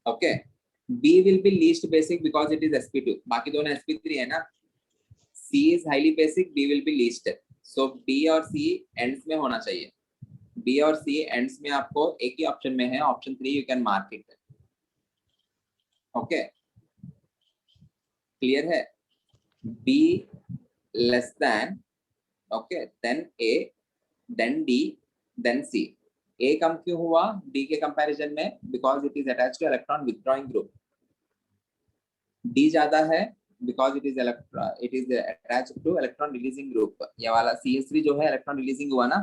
Okay, B will be least basic because it is sp2. बाकी दोनों sp3 है ना. C is highly basic, B will be least. So B और सी एंड्स में होना चाहिए. बी और सी एंड्स में आपको एक ही ऑप्शन में है, option 3. You can mark it. Okay, clear है? B less then, okay, then A, then D, then C. A कम क्यों हुआ D के कंपैरिजन में? Because it is attached to electron withdrawing group. D ज्यादा है because it is attached to electron releasing group. ये वाला CH3 जो है electron releasing हुआ ना,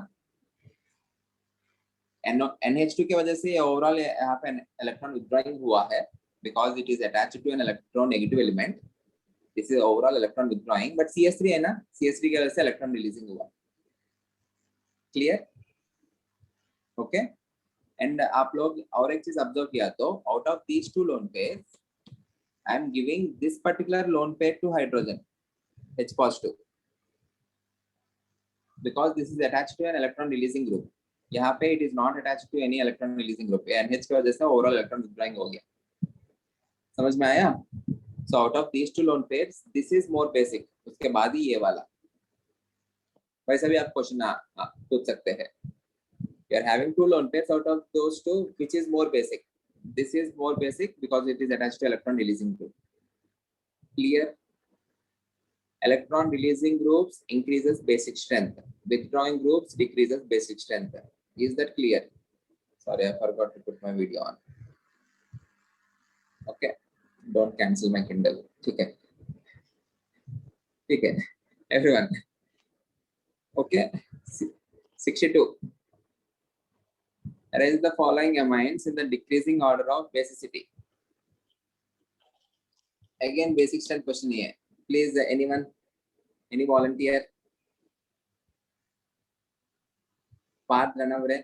NH2 की वजह से ये overall यहाँ पे electron withdrawing हुआ है because it is attached to an electronegative element. This is overall electron withdrawing, but CH3 है ना, CH3 की वजह से electron releasing हुआ. Clear? Okay, and आप लोग और एक चीज ऑब्जर्व किया तो out of these two lone pairs, I am giving this particular lone pair to hydrogen H positive because this is attached to an electron releasing group. यहाँ पे it is not attached to any electron releasing group. NH की वजह से overall electron withdrawing हो गया. समझ में आया? So out of these two lone pairs, this is more basic. उसके बाद ही ये वाला. वैसे भी आप क्वेश्चन पूछ सकते हैं. You are having two lone pairs, out of those two, which is more basic? This is more basic because it is attached to electron releasing group. Clear? Electron releasing groups increases basic strength. Withdrawing groups decreases basic strength. Is that clear? Sorry, I forgot to put my video on. Okay, don't cancel my Kindle. ठीक है, ठीक है, everyone. Okay, 62. Arrange the following amines in the decreasing order of basicity. Again, basic strength question here. Please, anyone, any volunteer? Parth Ranavre,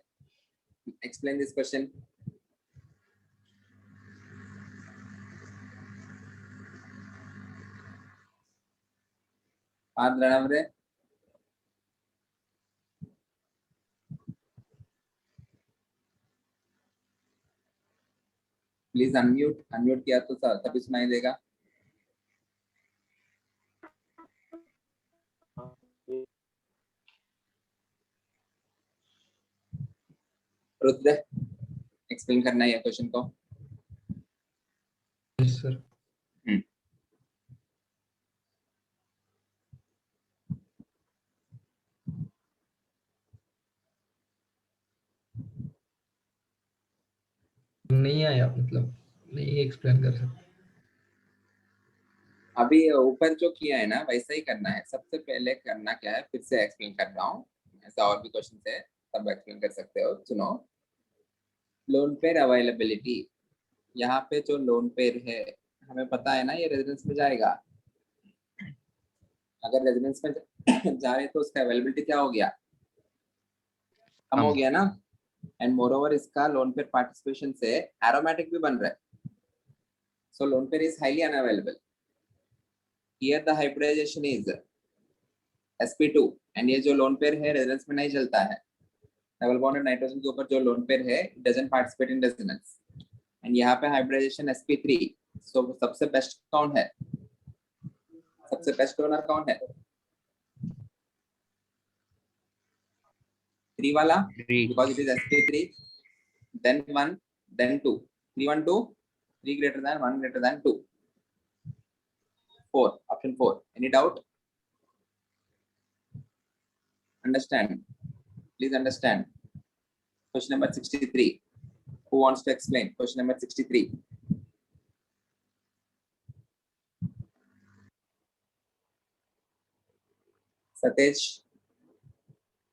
explain this question. Parth Ranavre. Please unmute किया तो तभी सुनाई देगा. Rudra, explain करना है ये question को. Yes sir. नहीं आया, मतलब नहीं एक्सप्लेन कर सकते. अभी ऊपर जो किया है ना वैसा ही करना है. सबसे पहले करना क्या है, फिर से एक्सप्लेन कर रहा हूँ. ऐसा और भी क्वेश्चन है, तब एक्सप्लेन कर सकते हो. सुनो, लोन पेयर अवेलेबिलिटी. यहाँ पे जो लोन पेयर है हमें पता है ना ये रेजिडेंस में जाएगा. अगर रेजिडेंस में जा रहे तो उसका अवेलेबिलिटी क्या हो गया? कम हो गया ना. एंड मोरओवर इसका लोन पेयर पार्टिसिपेशन से एरोमेटिक भी बन रहा है. So lone pair is highly unavailable. Here the hybridization is sp2 and ये जो लोन पेयर है रेजोनेंस में नहीं चलता है. डबल बॉन्डेड नाइट्रोजन के ऊपर जो लोन पेयर है it doesn't participate in resonance. And यहाँ पे हाइब्रिडाइजेशन sp3. सो सबसे बेस्ट कौन है? सबसे बेस्ट डोनर कौन है? 3 वाला, because it is sp3, then 1, then 2. 3 1 2, 3 greater than 1 greater than 2. 4, option 4. Any doubt? Understand? Please understand. Question number 63. Who wants to explain? Question number 63. Satej,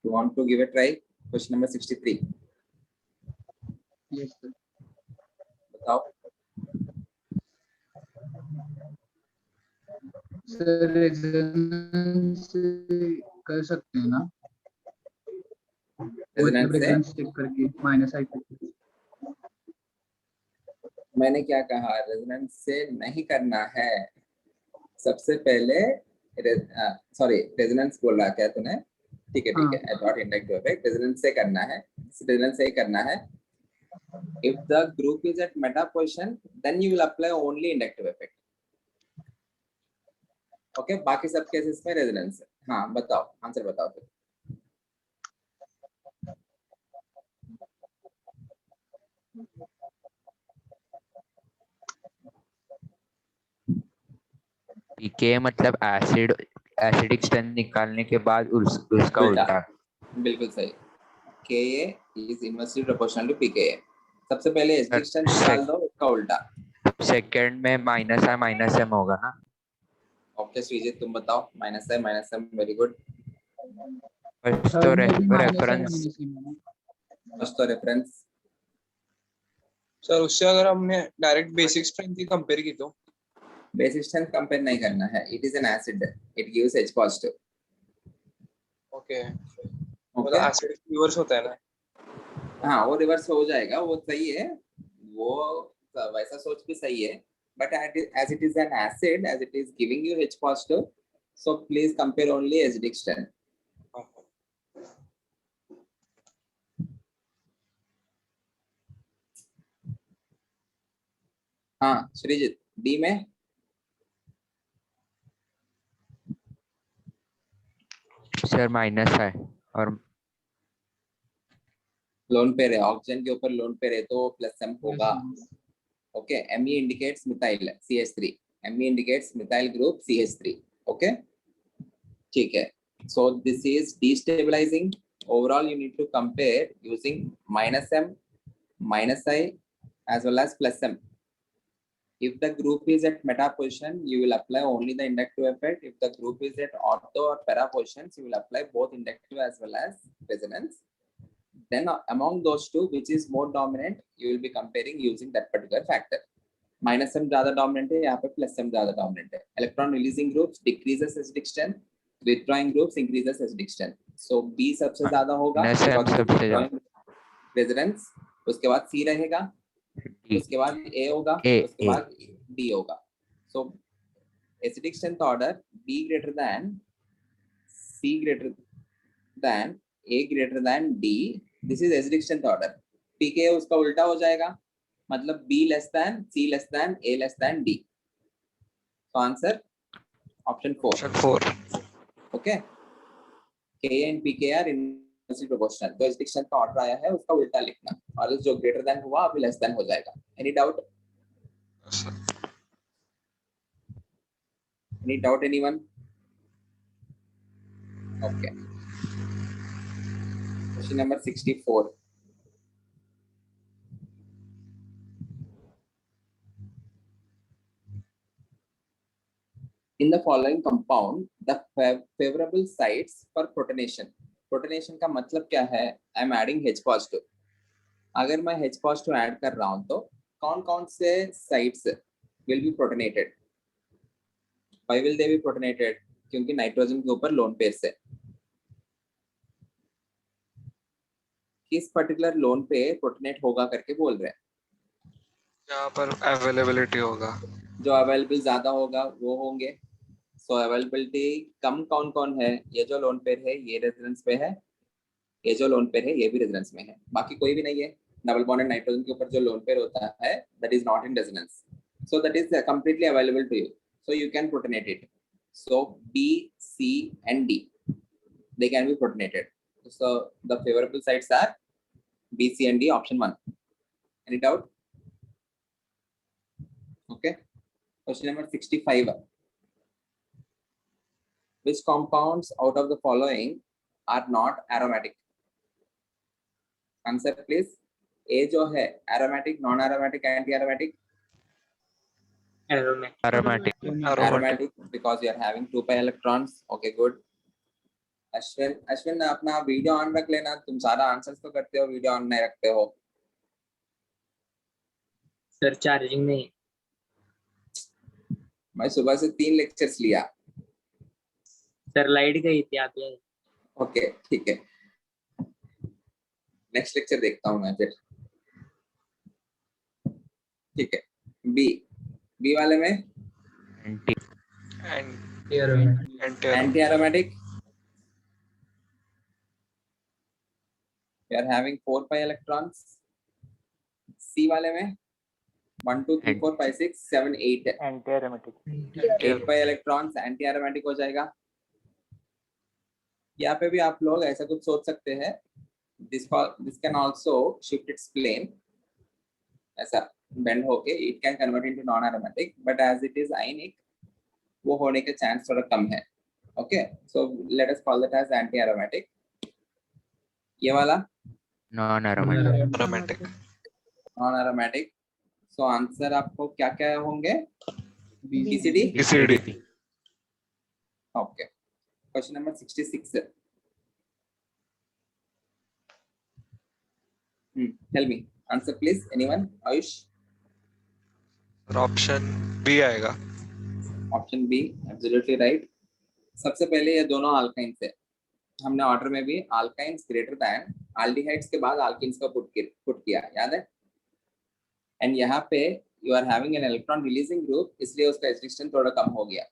you want to give a try? Question number 63. Yes, sir. बताओ. Sir resonance कर सकते हैं ना? Resonance से? Resonance check करके minus आई करके. मैंने क्या कहा? रेजोनेंस से नहीं करना है. सबसे पहले सॉरी रेजोनेंस बोल रहा क्या तूने? ठीक है ठीक है. I thought inductive effect. Resonance से करना है. रेजोनेंस से ही करना है. If the group is at meta position, then you will apply only inductive effect. Okay, बाकी सब केसेस में रेजोनेंस है. हाँ बताओ, आंसर बताओ फिर. पीके मतलब एसिडिक स्ट्रेंथ निकालने के बाद उसका उल्टा. बिल्कुल सही. Ka is inversely proportional to pKa. सबसे पहले एसिडिक स्ट्रेंथ निकाल दो, उसका उल्टा. सेकंड में माइनस m होगा ना? ओके श्रीजीत तुम बताओ. -m very good. फर्स्ट तो रेफरेंस. फर्स्ट तो रेफरेंस. सर उससे अगर हमने डायरेक्ट बेसिक स्ट्रेंथ की कंपेयर की तो बेसिक स्ट्रेंथ कंपेयर नहीं करना है. It is an acid. It gives H positive. Okay मतलब एसिड रिवर्स होता है ना. हाँ वो रिवर्स हो जाएगा. वो सही है. वो वैसा सोच भी सही है. But as it is an acid, as it is giving you H positive, so please compare only acidic strength. हाँ श्रीजित डी में सर माइनस है और लोन पेयर है. ऑक्सीजन के ऊपर लोन पेयर है तो प्लस m होगा. Okay. Me indicates methyl CH3. Me indicates methyl group CH3. Okay ठीक है. So this is destabilizing. Overall you need to compare using -m, -i as well as +m. If the group is at meta position, you will apply only the inductive effect. If the group is at ortho or para positions, you will apply both inductive as well as resonance. Then among those two, which is more dominant, you will be comparing using that particular factor. -m ज़्यादा dominant है, यहाँ पे +m ज़्यादा dominant है. Electron releasing groups decreases acidic strength, withdrawing groups increases acidic strength. So B सबसे ज़्यादा होगा. Resonance. उसके बाद C रहेगा. उसके बाद A होगा. उसके बाद D होगा. So acidic strength order B greater than C greater than A greater than D. This is acidic strength order. pK उसका उल्टा हो जाएगा. मतलब B less than C less than A less than D. So answer option 4. Option 4. Okay. Ka and pK are inversely proportional. तो acidic strength का order आया है उसका उल्टा लिखना. और जो greater than हुआ अभी less than हो जाएगा. Any doubt? Any doubt anyone? Okay. Question number 64. In the following compound, the favorable sites for protonation. Protonation का मतलब क्या है? I am adding H positive. अगर मैं H positive add कर रहा हूँ तो कौन-कौन से sites will be protonated? Why will they be protonated? क्योंकि नाइट्रोजन के ऊपर लोन पेयर से. किस पर्टिकुलर लोन पे प्रोटोनेट होगा करके बोल रहे हैं. यहाँ पर अवेलेबिलिटी होगा. जो अवेलेबल ज्यादा होगा वो होंगे. सो अवेलेबिलिटी कम कौन कौन है? ये जो लोन पेयर है ये रेजोनेंस पे है. ये जो लोन पेयर है ये भी रेजोनेंस में है. बाकी कोई भी नहीं है. डबल बॉन्डेड नाइट्रोजन के ऊपर जो लोन पेयर होता है that is not in resonance. So that is completely available to you. So you can protonate it. So B, C and D they can be protonated. So the favorable sites are B, C and D, option 1. Any doubt? Okay. Question number 65. Which compounds out of the following are not aromatic. Answer please. A जो है aromatic, non aromatic, anti aromatic? Aromatic. aromatic, Aromatic because you are having 2 pi electrons. Okay, good. Ashwin अपना video on रख लेना, तुम सारा answers तो करते हो, वीडियो ऑन नहीं रखते हो। सर चार्जिंग में मैं सुबह से 3 लेक्चर्स लिया। सर लाइट गई थी आप ये। ओके ठीक है, नेक्स्ट लेक्चर देखता हूँ मैं फिर। ठीक है, बी वाले में anti, anti anti aromatic. You are having 4 pi electrons. C वाले में 1 2 3 4 5 6 7 8 है। Anti aromatic. 8 pi electrons anti aromatic हो जाएगा। यहाँ पे भी आप लोग ऐसा कुछ सोच सकते हैं, this can also shift its plane, ऐसा bend होके it can convert into non aromatic, but as it is ionic वो होने के चांस थोड़ा कम है। Okay, so let us call that as anti aromatic. ये वाला non aromatic, aromatic. Non aromatic. So answer आपको क्या क्या होंगे? BCD। BCD। Okay, question number 66। Tell me answer please, anyone? Ayush? Option B आएगा। Option B absolutely right. सबसे पहले ये दोनों अल्काइंस है, हमने ऑर्डर में भी अल्काइंस ग्रेटर दैन एल्डिहाइड्स के बाद अल्कीन्स का पुट किया, याद है? एंड यहाँ पे you are having an electron releasing group, इसलिए उसका एक्सटिंक्शन थोड़ा कम हो गया।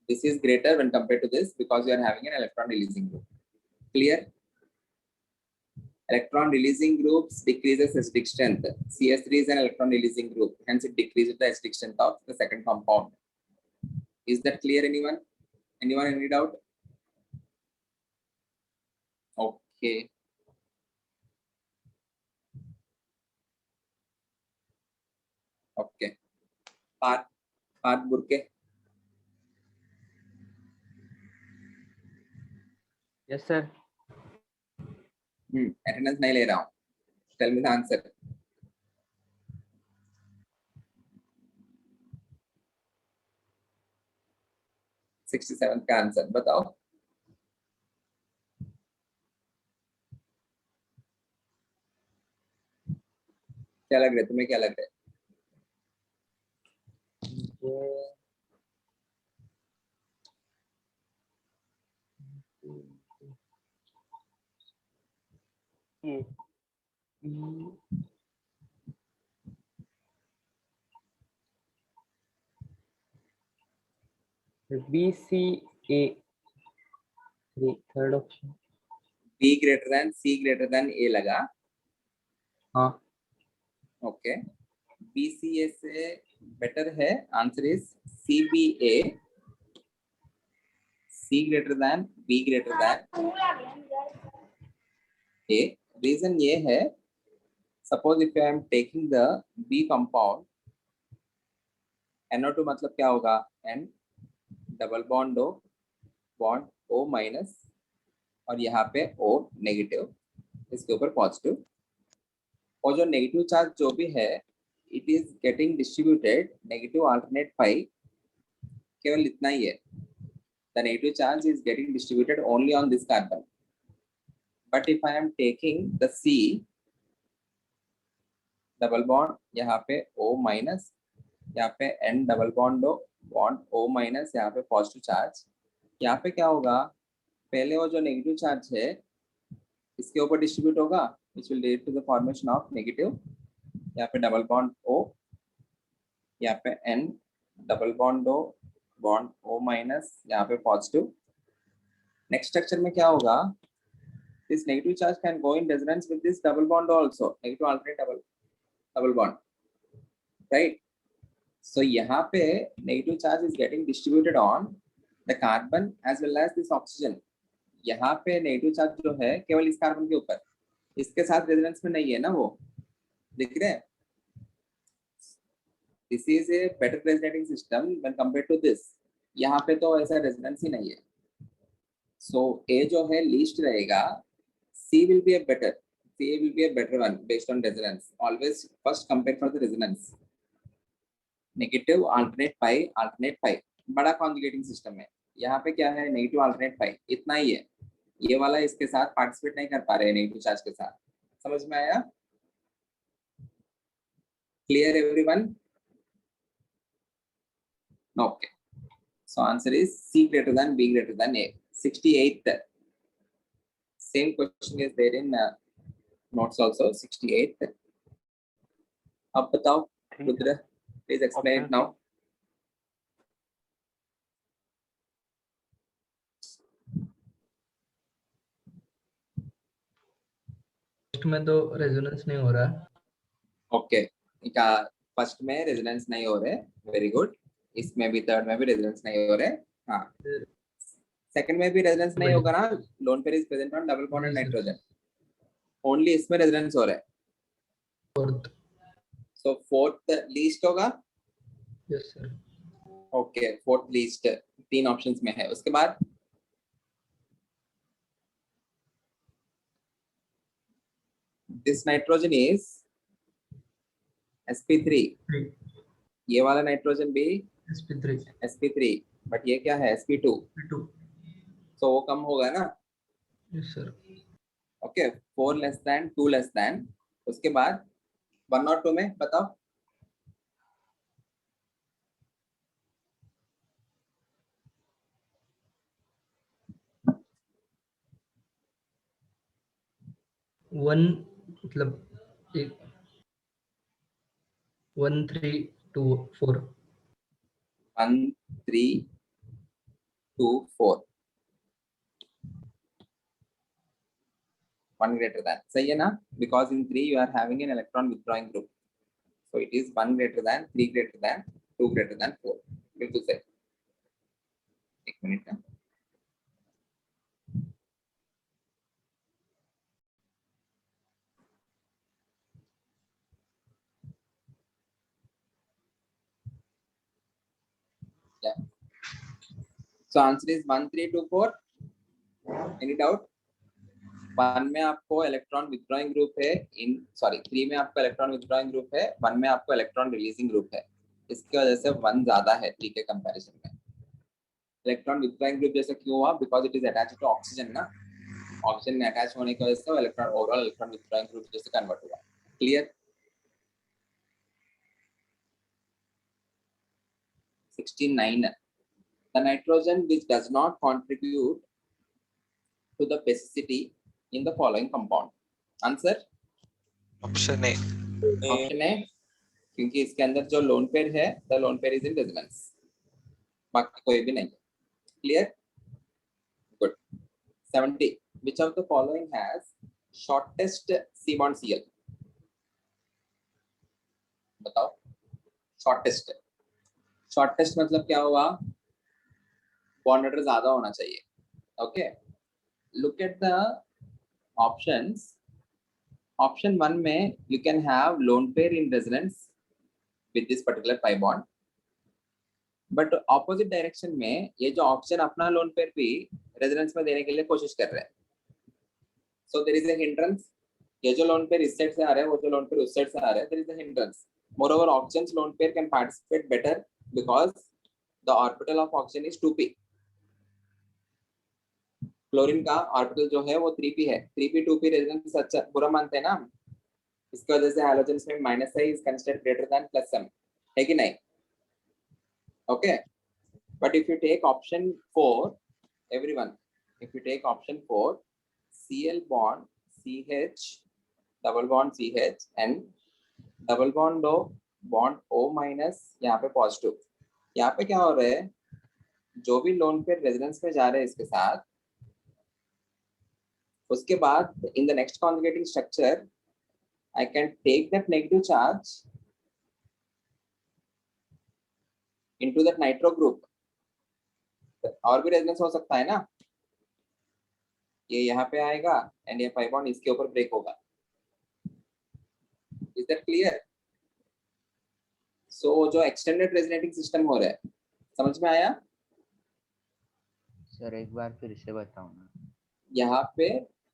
This is greater when compared to this because you are having an electron releasing group. Clear? Electron releasing groups decreases acidic strength. CS3 is an electron releasing group, hence it decreases the acidic strength of the second compound. Is that clear, anyone? Anyone any doubt? Okay. Okay. Part Burke. Yes sir. Attendance नहीं ले रहा हूँ। Tell me the answer. Sixty seven का answer बताओ। क्या लग रहा है तुम्हें, क्या लग रहा है? BCA third option. B greater than C greater than A लगा। हाँ ओके, BCA से बेटर है। Answer is CBA, C greater than B greater than A। Reason ये है, suppose if I am taking the B compound, NO2 मतलब क्या होगा? N double bond O, bond O minus, और यहाँ पे O नेगेटिव, इसके ऊपर पॉजिटिव। और जो नेगेटिव चार्ज जो भी है it is getting distributed negative alternate pi, केवल इतना ही है। The negative charge is getting distributed only on this carbon. But if I am taking the C double bond, यहाँ पे O माइनस, यहाँ पे N double bond O, bond O minus, यहाँ पे पॉजिटिव चार्ज। यहाँ पे क्या होगा? पहले वो जो नेगेटिव चार्ज है इसके ऊपर डिस्ट्रीब्यूट होगा, which will lead to the formation of negative। यहाँ पे डबल बॉन्ड O, यहाँ पे N double bond O, bond O minus, यहाँ पे पॉजिटिव। नेक्स्ट स्ट्रक्चर में क्या होगा? This negative charge can go in resonance with this double bond also, negative alternate double bond, right? So यहाँ पे negative charge is getting distributed on the carbon as well as this oxygen। यहाँ पे negative charge जो है केवल इस carbon के ऊपर, इसके साथ रेजोनेंस में नहीं है ना, वो दिख रहे हैं। This is a better resonating system when compared to this. यहाँ पे तो ऐसा रेजोनेंस ही नहीं है। सो ए जो है लीस्ट रहेगा, C will be a better one based on resonance. Always first compare for the resonance. Negative alternate pi बड़ा कॉन्जुगेटिंग सिस्टम है। यहाँ पे क्या है, नेगेटिव अल्टरनेट पाई, इतना ही है। ये वाला इसके साथ पार्टिसिपेट नहीं कर पा रहे नेगेटिव चार्ज के साथ। समझ में आया? Clear everyone? Okay, so answer is C greater than B greater than A. 68th same question is there in notes also. 68th. अब बताओ Rudra, please explain it now. First में तो रेजोनेंस नहीं हो रहा। ओके, फर्स्ट में रेजोनेंस नहीं हो रहे, वेरी गुड। इसमें भी थर्ड में भी रेजोनेंस नहीं हो रहे। हाँ, सेकंड में भी रेजोनेंस नहीं होगा ना। Loan pair is present on double bond and nitrogen, only इसमें रेजोनेंस हो रहा है। फोर्थ, सो फोर्थ लीस्ट होगा। Yes sir. Okay, fourth least 3 options में है। उसके बाद दिस नाइट्रोजन इज sp3, ये वाला नाइट्रोजन भी sp3, बट ये क्या है, sp2, तो वो कम होगा ना। Yes sir. Okay, 4 less than 2 less than. उसके बाद 1 और 2 में बताओ। वन मतलब एक 1 3 2 4 1 3 2 4 1 greater than, सही है ना? Because in 3 you are having an electron withdrawing group, so it is 1 greater than, 3 greater than, 2 greater than 4. बिल्कुल सही। एक मिनट का, yeah. So answer is 1 3 2 4. Any doubt? 1 में आपको इलेक्ट्रॉन विथड्रॉइंग ग्रुप है, 3 में आपको इलेक्ट्रॉन विथड्रॉइंग ग्रुप है, 1 में आपको इलेक्ट्रॉन रिलीजिंग ग्रुप है। इसकी वजह से 1 ज्यादा है 3 के कंपैरिजन में। इलेक्ट्रॉन विथड्रॉइंग ग्रुप जैसे क्यों हुआ? Because it is attached to oxygen ना। ऑक्सीजन में अटैच होने की वजह से electron overall electron withdrawing group जैसे कन्वर्ट हुआ। Clear? 69. The nitrogen which does not contribute to the basicity in the following compound. Answer option A. Option A, क्योंकि इसके अंदर जो लोन पेयर है, the loan pair is in resonance, बाकी कोई भी नहीं। Clear? Good. 70. Which of the following has shortest C bond Cl? बताओ। शॉर्टेस्ट मतलब क्या हुआ? बॉन्ड ऑर्डर ज्यादा होना चाहिए। Okay, look at the options. Option 1 में you can have lone pair in resonance with this particular pi bond, but opposite direction में ये जो ऑप्शन अपना लोन पेयर भी रेजोनेंस में देने के लिए कोशिश कर रहे हैं। So there is a hindrance. ये जो लोन पेयर इस साइड से आ रहा है, वो जो लोन पेयर उस साइड से आ रहा है, there is a hindrance. Moreover, oxygen's lone pair can participate better because the orbital of oxygen is 2p. Chlorine का ऑर्बिटल जो है वो 3p है। 3p 2p रेजोनेंस अच्छा बुरा मानते हैं ना, इसकी वजह से हैलोजेंस में minus i is considered greater than plus m, है कि नहीं? Okay, but if you take option 4, everyone, if you take option 4, Cl bond CH double bond CH and double bond O minus, यहाँ पे positive. यहाँ पे क्या हो रहा है, जो भी लोन पेयर रेजोनेंस में जा रहे हैं इसके साथ, उसके बाद in the next conjugating structure I can take that negative charge into that nitro group, और भी रेजोनेंस हो सकता है ना। ये यहाँ पे आएगा एंड ये pi bond इसके ऊपर ब्रेक होगा। Is that clear? So जो एक्सटेंडेड रेजोनेटिंग सिस्टम हो रहा है, समझ में आया? सर एक बार फिर से बताओ ना। यहाँ पे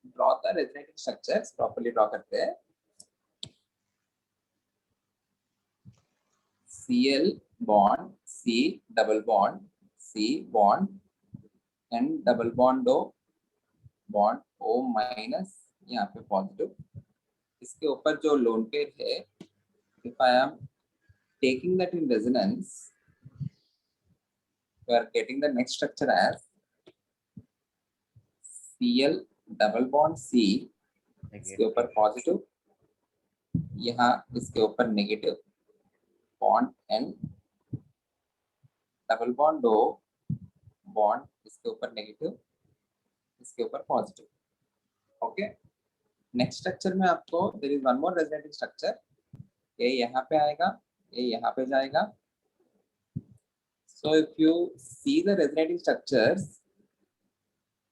draw the resonating structures, properly draw करते हैं। Cl bond C double bond C bond N double bond O bond O minus, यहाँ पे पॉजिटिव। इसके ऊपर जो लोन पेयर है, if I am taking that in resonance, we are getting the next structure as Cl double bond C, इसके ऊपर positive, यहाँ इसके ऊपर negative, bond N double bond O bond इसके ऊपर नेगेटिव, इसके ऊपर पॉजिटिव। ओके, नेक्स्ट स्ट्रक्चर में आपको there is one more resonating structure, ये यहाँ पे आएगा, ये यहाँ पे जाएगा। So if you see the resonating structures,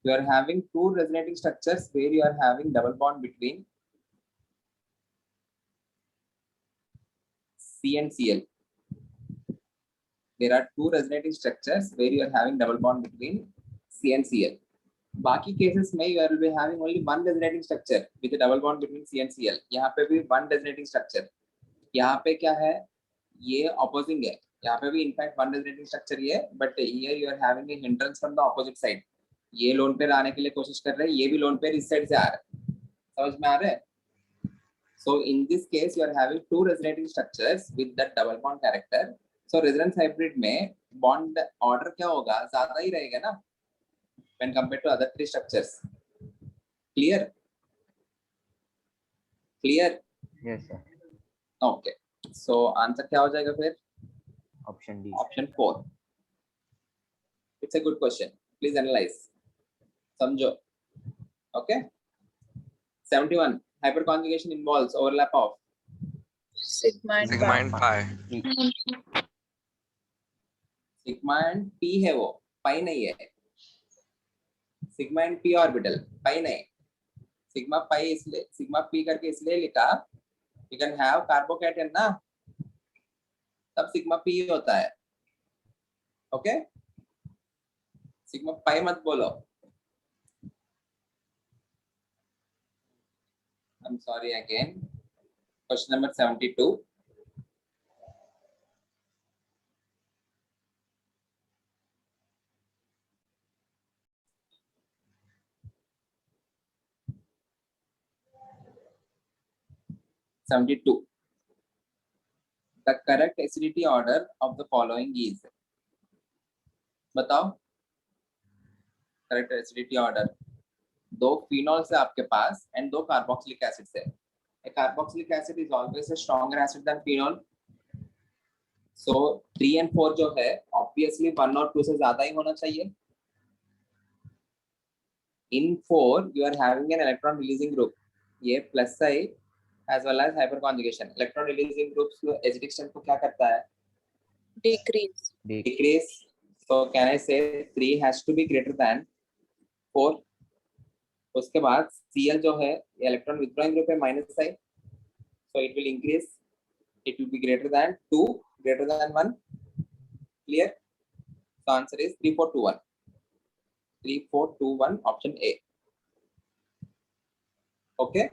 you are having two resonating structures where you are having double bond between C and Cl. There are two resonating structures where you are having double bond between C and Cl. बाकी cases में you will be having only one resonating structure with a double bond between C and Cl. यहाँ पे भी one resonating structure. यहाँ पे क्या है, ये opposing है, यहाँ पे भी in fact one resonating structure ही है, but here you are having a hindrance from the opposite side. ये लोन पेयर आने के लिए कोशिश कर रहे हैं, ये भी लोन पेयर इस साइड से आ रहा है, समझ में आ रहा है? So in this case you are having two resonating structures with that double bond character. So resonance hybrid में bond order क्या होगा, ज्यादा ही रहेगा ना when compared to other three structures. Clear? Clear? Yes sir. Okay. So answer क्या हो जाएगा फिर? Option D. Option 4. It's a good question. Please analyze. समझो. Okay. 71. Hyperconjugation involves overlap of sigma and sigma pi. and pi. Sigma and P है, वो पाई नहीं है। Sigma and P orbital, पाई नहीं। सिग्मा पाई इसलिए, सिग्मा पी करके इसलिए लिखा, यू कैन हैव कार्बोकैटायन ना, तब सिग्मा पी होता है। ओके, सिग्मा पाई मत बोलो। I'm sorry again. Question number 72. The correct acidity order of the following is, बताओ correct acidity order। दो phenol से आपके पास and दो carboxylic acid से। A carboxylic acid is always a stronger acid than phenol. So 3 and 4 जो है obviously 1 और 2 से ज्यादा ही होना चाहिए। In 4 you are having an electron releasing group, ये plus side as well as hyperconjugation। electron releasing groups acidic strength को क्या करता है? Decrease. So can I say 3 has to be greater than 4? उसके बाद Cl जो है electron withdrawing group है minus side, so it will increase, it will be greater than 2, greater than 1. Clear? So answer is 3, 4, 2, 1. 3, 4, 2, 1 option A. Okay,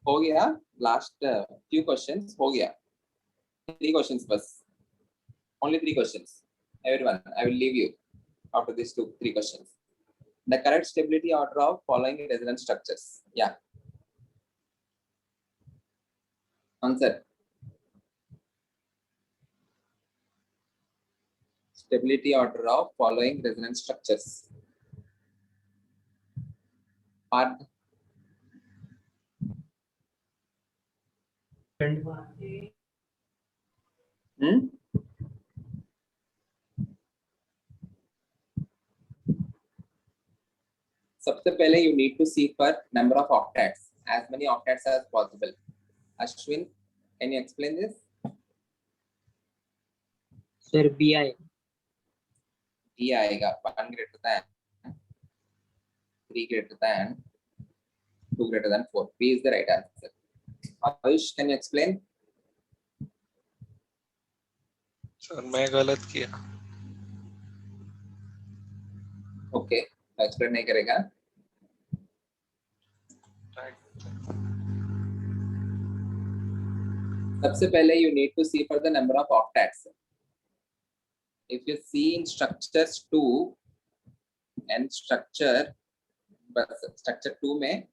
हो गया। Last few questions हो गया। 3 questions बस, only 3 questions everyone, I will leave you after these 3 questions। The correct stability order of following resonance structures, yeah, answer। Stability order of following resonance structures, part सबसे पहले you need to see for number of octets, as many octets as possible। Ashwin, can you explain this? Sir, BI. D आएगा, 1 greater than, 3 greater than, 2 greater than 4। B is the right answer। Ayush, can you explain? Sir मैं गलत किया। Okay, explain नहीं करेगा. सबसे पहले you need to see for the number of octets. If you see in structures 2 and structure 2 में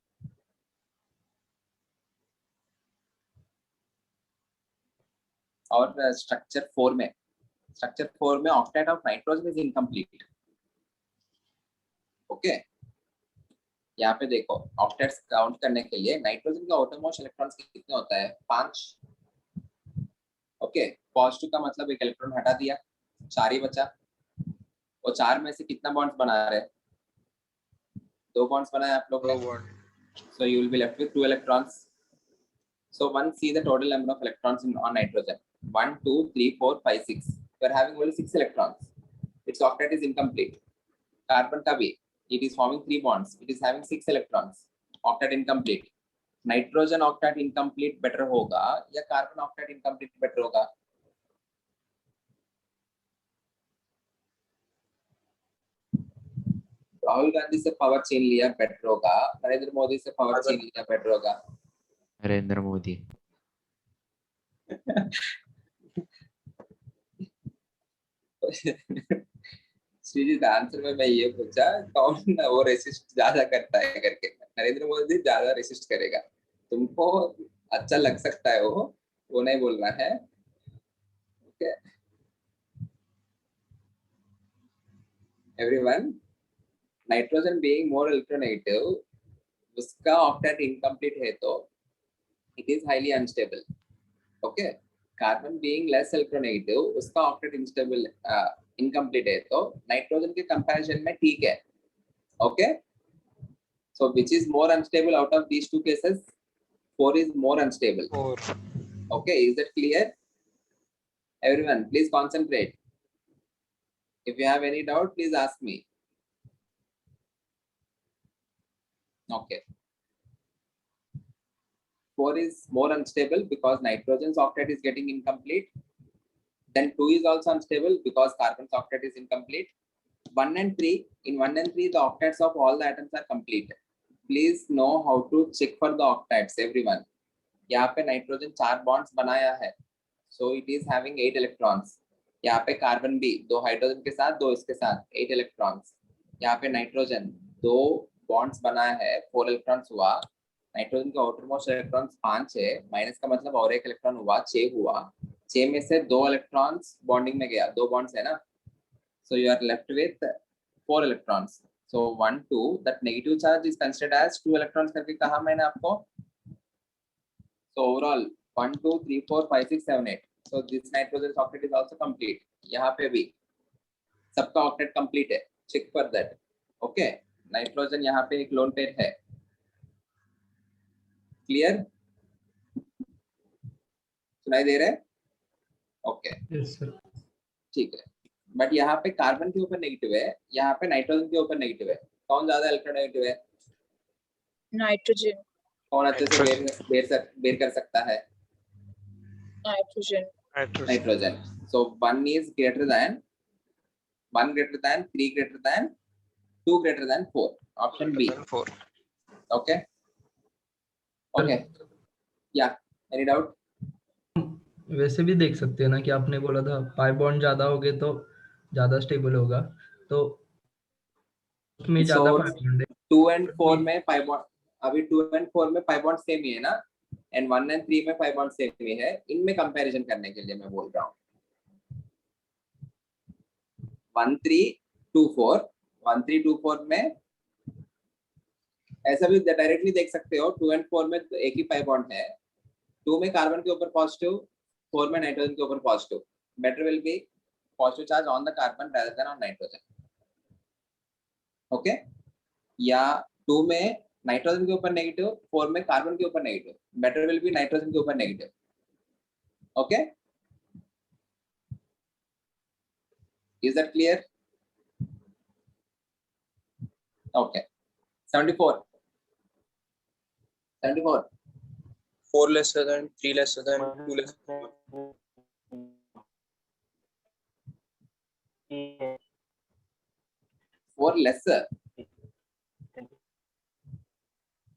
और structure 4 में octet of nitrogen is incomplete. Okay, यहाँ पे देखो ऑक्टेट्स काउंट करने के लिए नाइट्रोजन का आउटरमोस्ट इलेक्ट्रॉन्स कितने होता है? 5. ओके, पॉजिटिव का मतलब एक इलेक्ट्रॉन हटा दिया, 4 ही बचा. वो 4 में से कितना बॉन्ड्स बना रहे? 2 बॉन्ड्स बनाए आप लोग ने. So you will be left with 2 electrons. So one see the total number of electrons on nitrogen. 1, 2, 3, 4, 5, 6. We are having only 6 electrons. Its octet is incomplete. Carbon का भी, it is forming 3 bonds. It is having 6 electrons. Octet incomplete. Nitrogen octet incomplete better होगा या carbon octet incomplete better होगा? राहुल गांधी से power छीन लिया better होगा, नरेंद्र मोदी से पावर छीन लिया बेटर होगा? नरेंद्र मोदी. श्रीजीत आंसर में मैं ये पूछा कौन वो रेसिस्ट ज्यादा करता है करके. नरेंद्र मोदी ज्यादा रेसिस्ट करेगा. तुमको अच्छा लग सकता है वो नहीं बोलना है. Okay everyone, nitrogen being more electronegative, उसका ऑक्टेट इनकम्प्लीट है तो it is highly unstable. Okay, carbon being less electronegative, उसका ऑक्टेट इनस्टेबल इनकम्प्लीट है तो नाइट्रोजन के कंपैरिजन में ठीक है. Okay, so which is more unstable out of these two cases? 4 is more unstable. 4. Okay, is that clear? Everyone, please concentrate. If you have any doubt, please ask me. Okay. 4 is more unstable because nitrogen's octet is getting incomplete. Then 2 is also unstable because carbon's octet is incomplete. 1 and 3, in 1 and 3, the octets of all the atoms are complete. Please know how to check for the octets, everyone. यहाँ पे nitrogen 4 bonds बनाया है, so it is having 8 electrons. यहाँ पे carbon भी 2 hydrogen के साथ 2 इसके साथ 8 electrons. यहाँ पे नाइट्रोजन 2 बॉन्ड्स बनाया है, 4 electrons हुआ. नाइट्रोजन के आउटरमोस्ट इलेक्ट्रॉन्स 5 है, माइनस का मतलब और एक इलेक्ट्रॉन हुआ, 6 हुआ. 6 में से 2 इलेक्ट्रॉन्स बॉन्डिंग में गया, 2 बॉन्ड्स है ना, so you are left with 4 electrons. So 1, 2, that negative charge is considered as 2 electrons करके कहा मैंने आपको. So overall 1, 2, 3, 4, 5, 6, 7, 8. So this nitrogen octet is also complete. यहाँ पे भी सबका octet complete है. Check for that. Okay. Nitrogen यहाँ पे एक लोन पेयर है. Clear? सुनाई दे रहा है? Okay. Yes, sir. ठीक है. बट यहाँ पे कार्बन के ऊपर नेगेटिव है, यहाँ पे नाइट्रोजन के ऊपर नेगेटिव है. कौन ज्यादा इलेक्ट्रोनेगेटिव है? नाइट्रोजन. कौन अच्छे से बेर कर सकता है? Nitrogen. Nitrogen. So 1 is greater than 1 greater than 3 greater than 2 greater than 4. Option B. 4. Okay. Okay. Yeah. Any doubt? वैसे भी देख सकते हैं ना कि आपने बोला था पाई बॉन्ड ज्यादा हो गए तो ज्यादा स्टेबल होगा, तो उसमें ज्यादा पाई बॉन्ड है. 2 and 4 में पाई बॉन्ड, अभी 2 and 4 में पाई बॉन्ड सेम ही है ना, एंड 1 and 3 में पाई बॉन्ड सेम ही है. इनमें कंपैरिजन करने के लिए मैं बोल रहा हूँ. 1, 3, 2, 4, 1, 3, 2, 4 में ऐसा भी डायरेक्टली देख सकते हो. 2 and 4 में तो एक ही पाई बॉन्ड है. 2 में कार्बन के ऊपर पॉजिटिव, 4 में नाइट्रोजन के ऊपर positive. Better will be positive charge on the carbon rather than on nitrogen. Okay, या 2 में नाइट्रोजन के ऊपर नेगेटिव, 4 में कार्बन के ऊपर negative. Better will be nitrogen के ऊपर negative. Okay, is that clear? Okay. 74. 4 lesser than 3 lesser than 2 lesser than 4 4 lesser.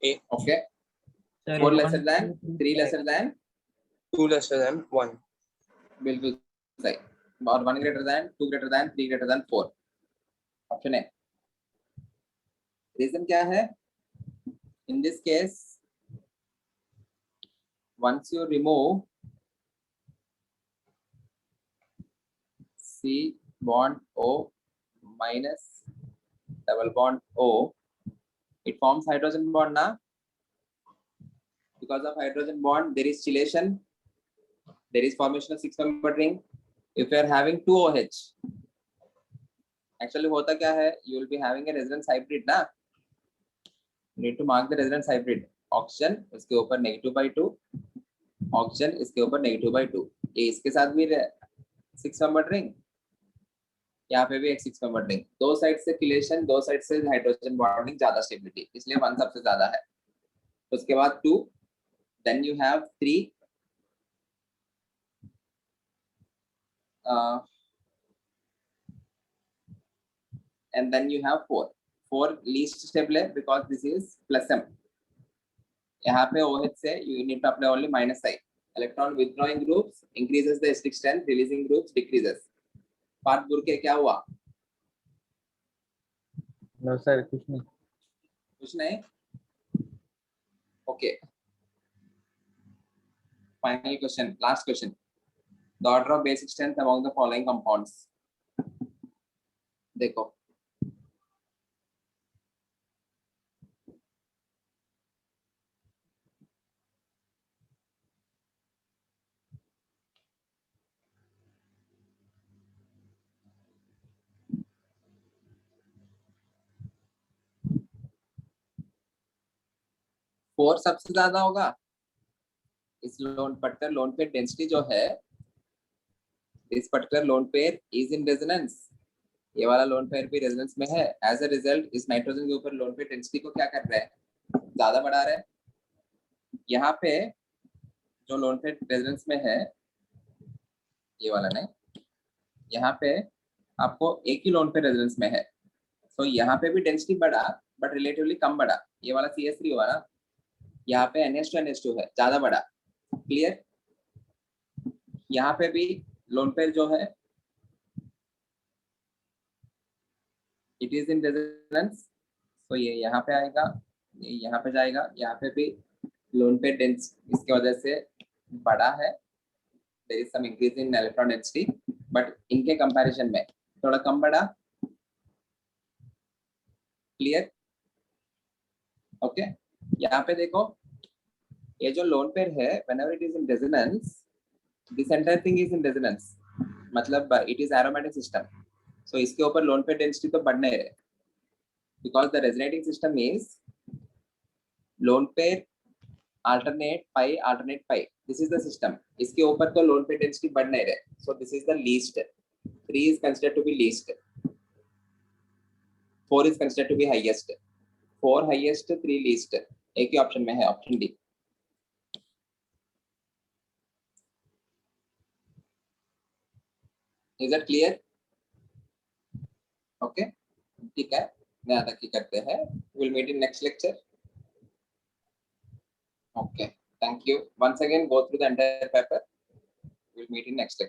A. Okay. Sir, 4 1, lesser than, 2, 3 lesser than, 2 lesser than 1. बिल्कुल सही. और 1 greater than, 2 greater than, 3 greater than 4. Option है. Reason क्या है? In this case, once you remove C bond O minus double bond O, it forms hydrogen bond now. Because of hydrogen bond, there is chelation. There is formation of 6-membered ring. If you are having 2 OH, actually होता क्या है? You will be having a resonance hybrid ना. You need to mark the resonance hybrid. Oxygen इसके ऊपर -2/2, oxygen इसके ऊपर -2/2. ये इसके साथ भी 6-membered ring. यहाँ पे भी एक 6-membered ring. दो साइड से chelation, दो साइड से हाइड्रोजन बॉन्डिंग, ज्यादा स्टेबिलिटी, इसलिए 1 सबसे ज्यादा है. उसके बाद 2, then you have 3, and then you have 4. 4 least stable है because this is plus M. यहाँ पे OH से you need to apply only minus I. Electron withdrawing groups increases the acidic strength, releasing groups decreases. Part बुर के क्या हुआ? No sir कुछ नहीं. कुछ नहीं. Okay. Final question, last question. The order of basic strength among the following compounds. देखो. Four सबसे ज्यादा होगा. इस loan particular lone pair density जो है, इस particular loan pair is in resonance. ये वाला लोन पेयर भी रेजोनेंस में है. एज अ रिजल्ट इस नाइट्रोजन के ऊपर लोन पेयर डेंसिटी को क्या कर रहा है? ज्यादा बढ़ा रहा है. यहाँ पे जो लोन पेयर रेजोनेंस में है, ये वाला नहीं, यहाँ पे आपको एक ही लोन पेयर रेजोनेंस में है. तो यहाँ पे भी डेंसिटी बढ़ा बट रिलेटिवली कम बढ़ा. ये वाला CH3 हुआ ना, यहाँ पे NH2 है, ज्यादा बढ़ा. क्लियर? यहाँ पे भी लोन पेयर जो है इट इज इन रेजोनेंस. तो ये यहाँ पे आएगा, ये यहाँ पे जाएगा. यहाँ पे भी लोन पेयर डेंस इसकी वजह से बड़ा है. There is some increase in electron density, but इनके कंपैरिजन में थोड़ा कम बढ़ा. क्लियर? ओके. यहाँ पे देखो, ये जो लोन पेयर है, whenever it is in resonance, this entire thing is in resonance. मतलब it is aromatic system. So इसके ऊपर लोन पेयर डेंसिटी तो बढ़ नहीं रहे, because the resonating system is lone pair alternate pi. This is the system. इसके ऊपर तो लोन पेयर डेंसिटी बढ़ नहीं रहे. So this is the least. 3 is considered to be least. 4 is considered to be highest. 4 highest, 3 least. एक ही option में है, option D. Is that clear? Okay. ठीक है, यहाँ तक ही करते हैं. We'll meet in next lecture. Okay. Thank you. Once again, go through the entire paper. We'll meet in next lecture.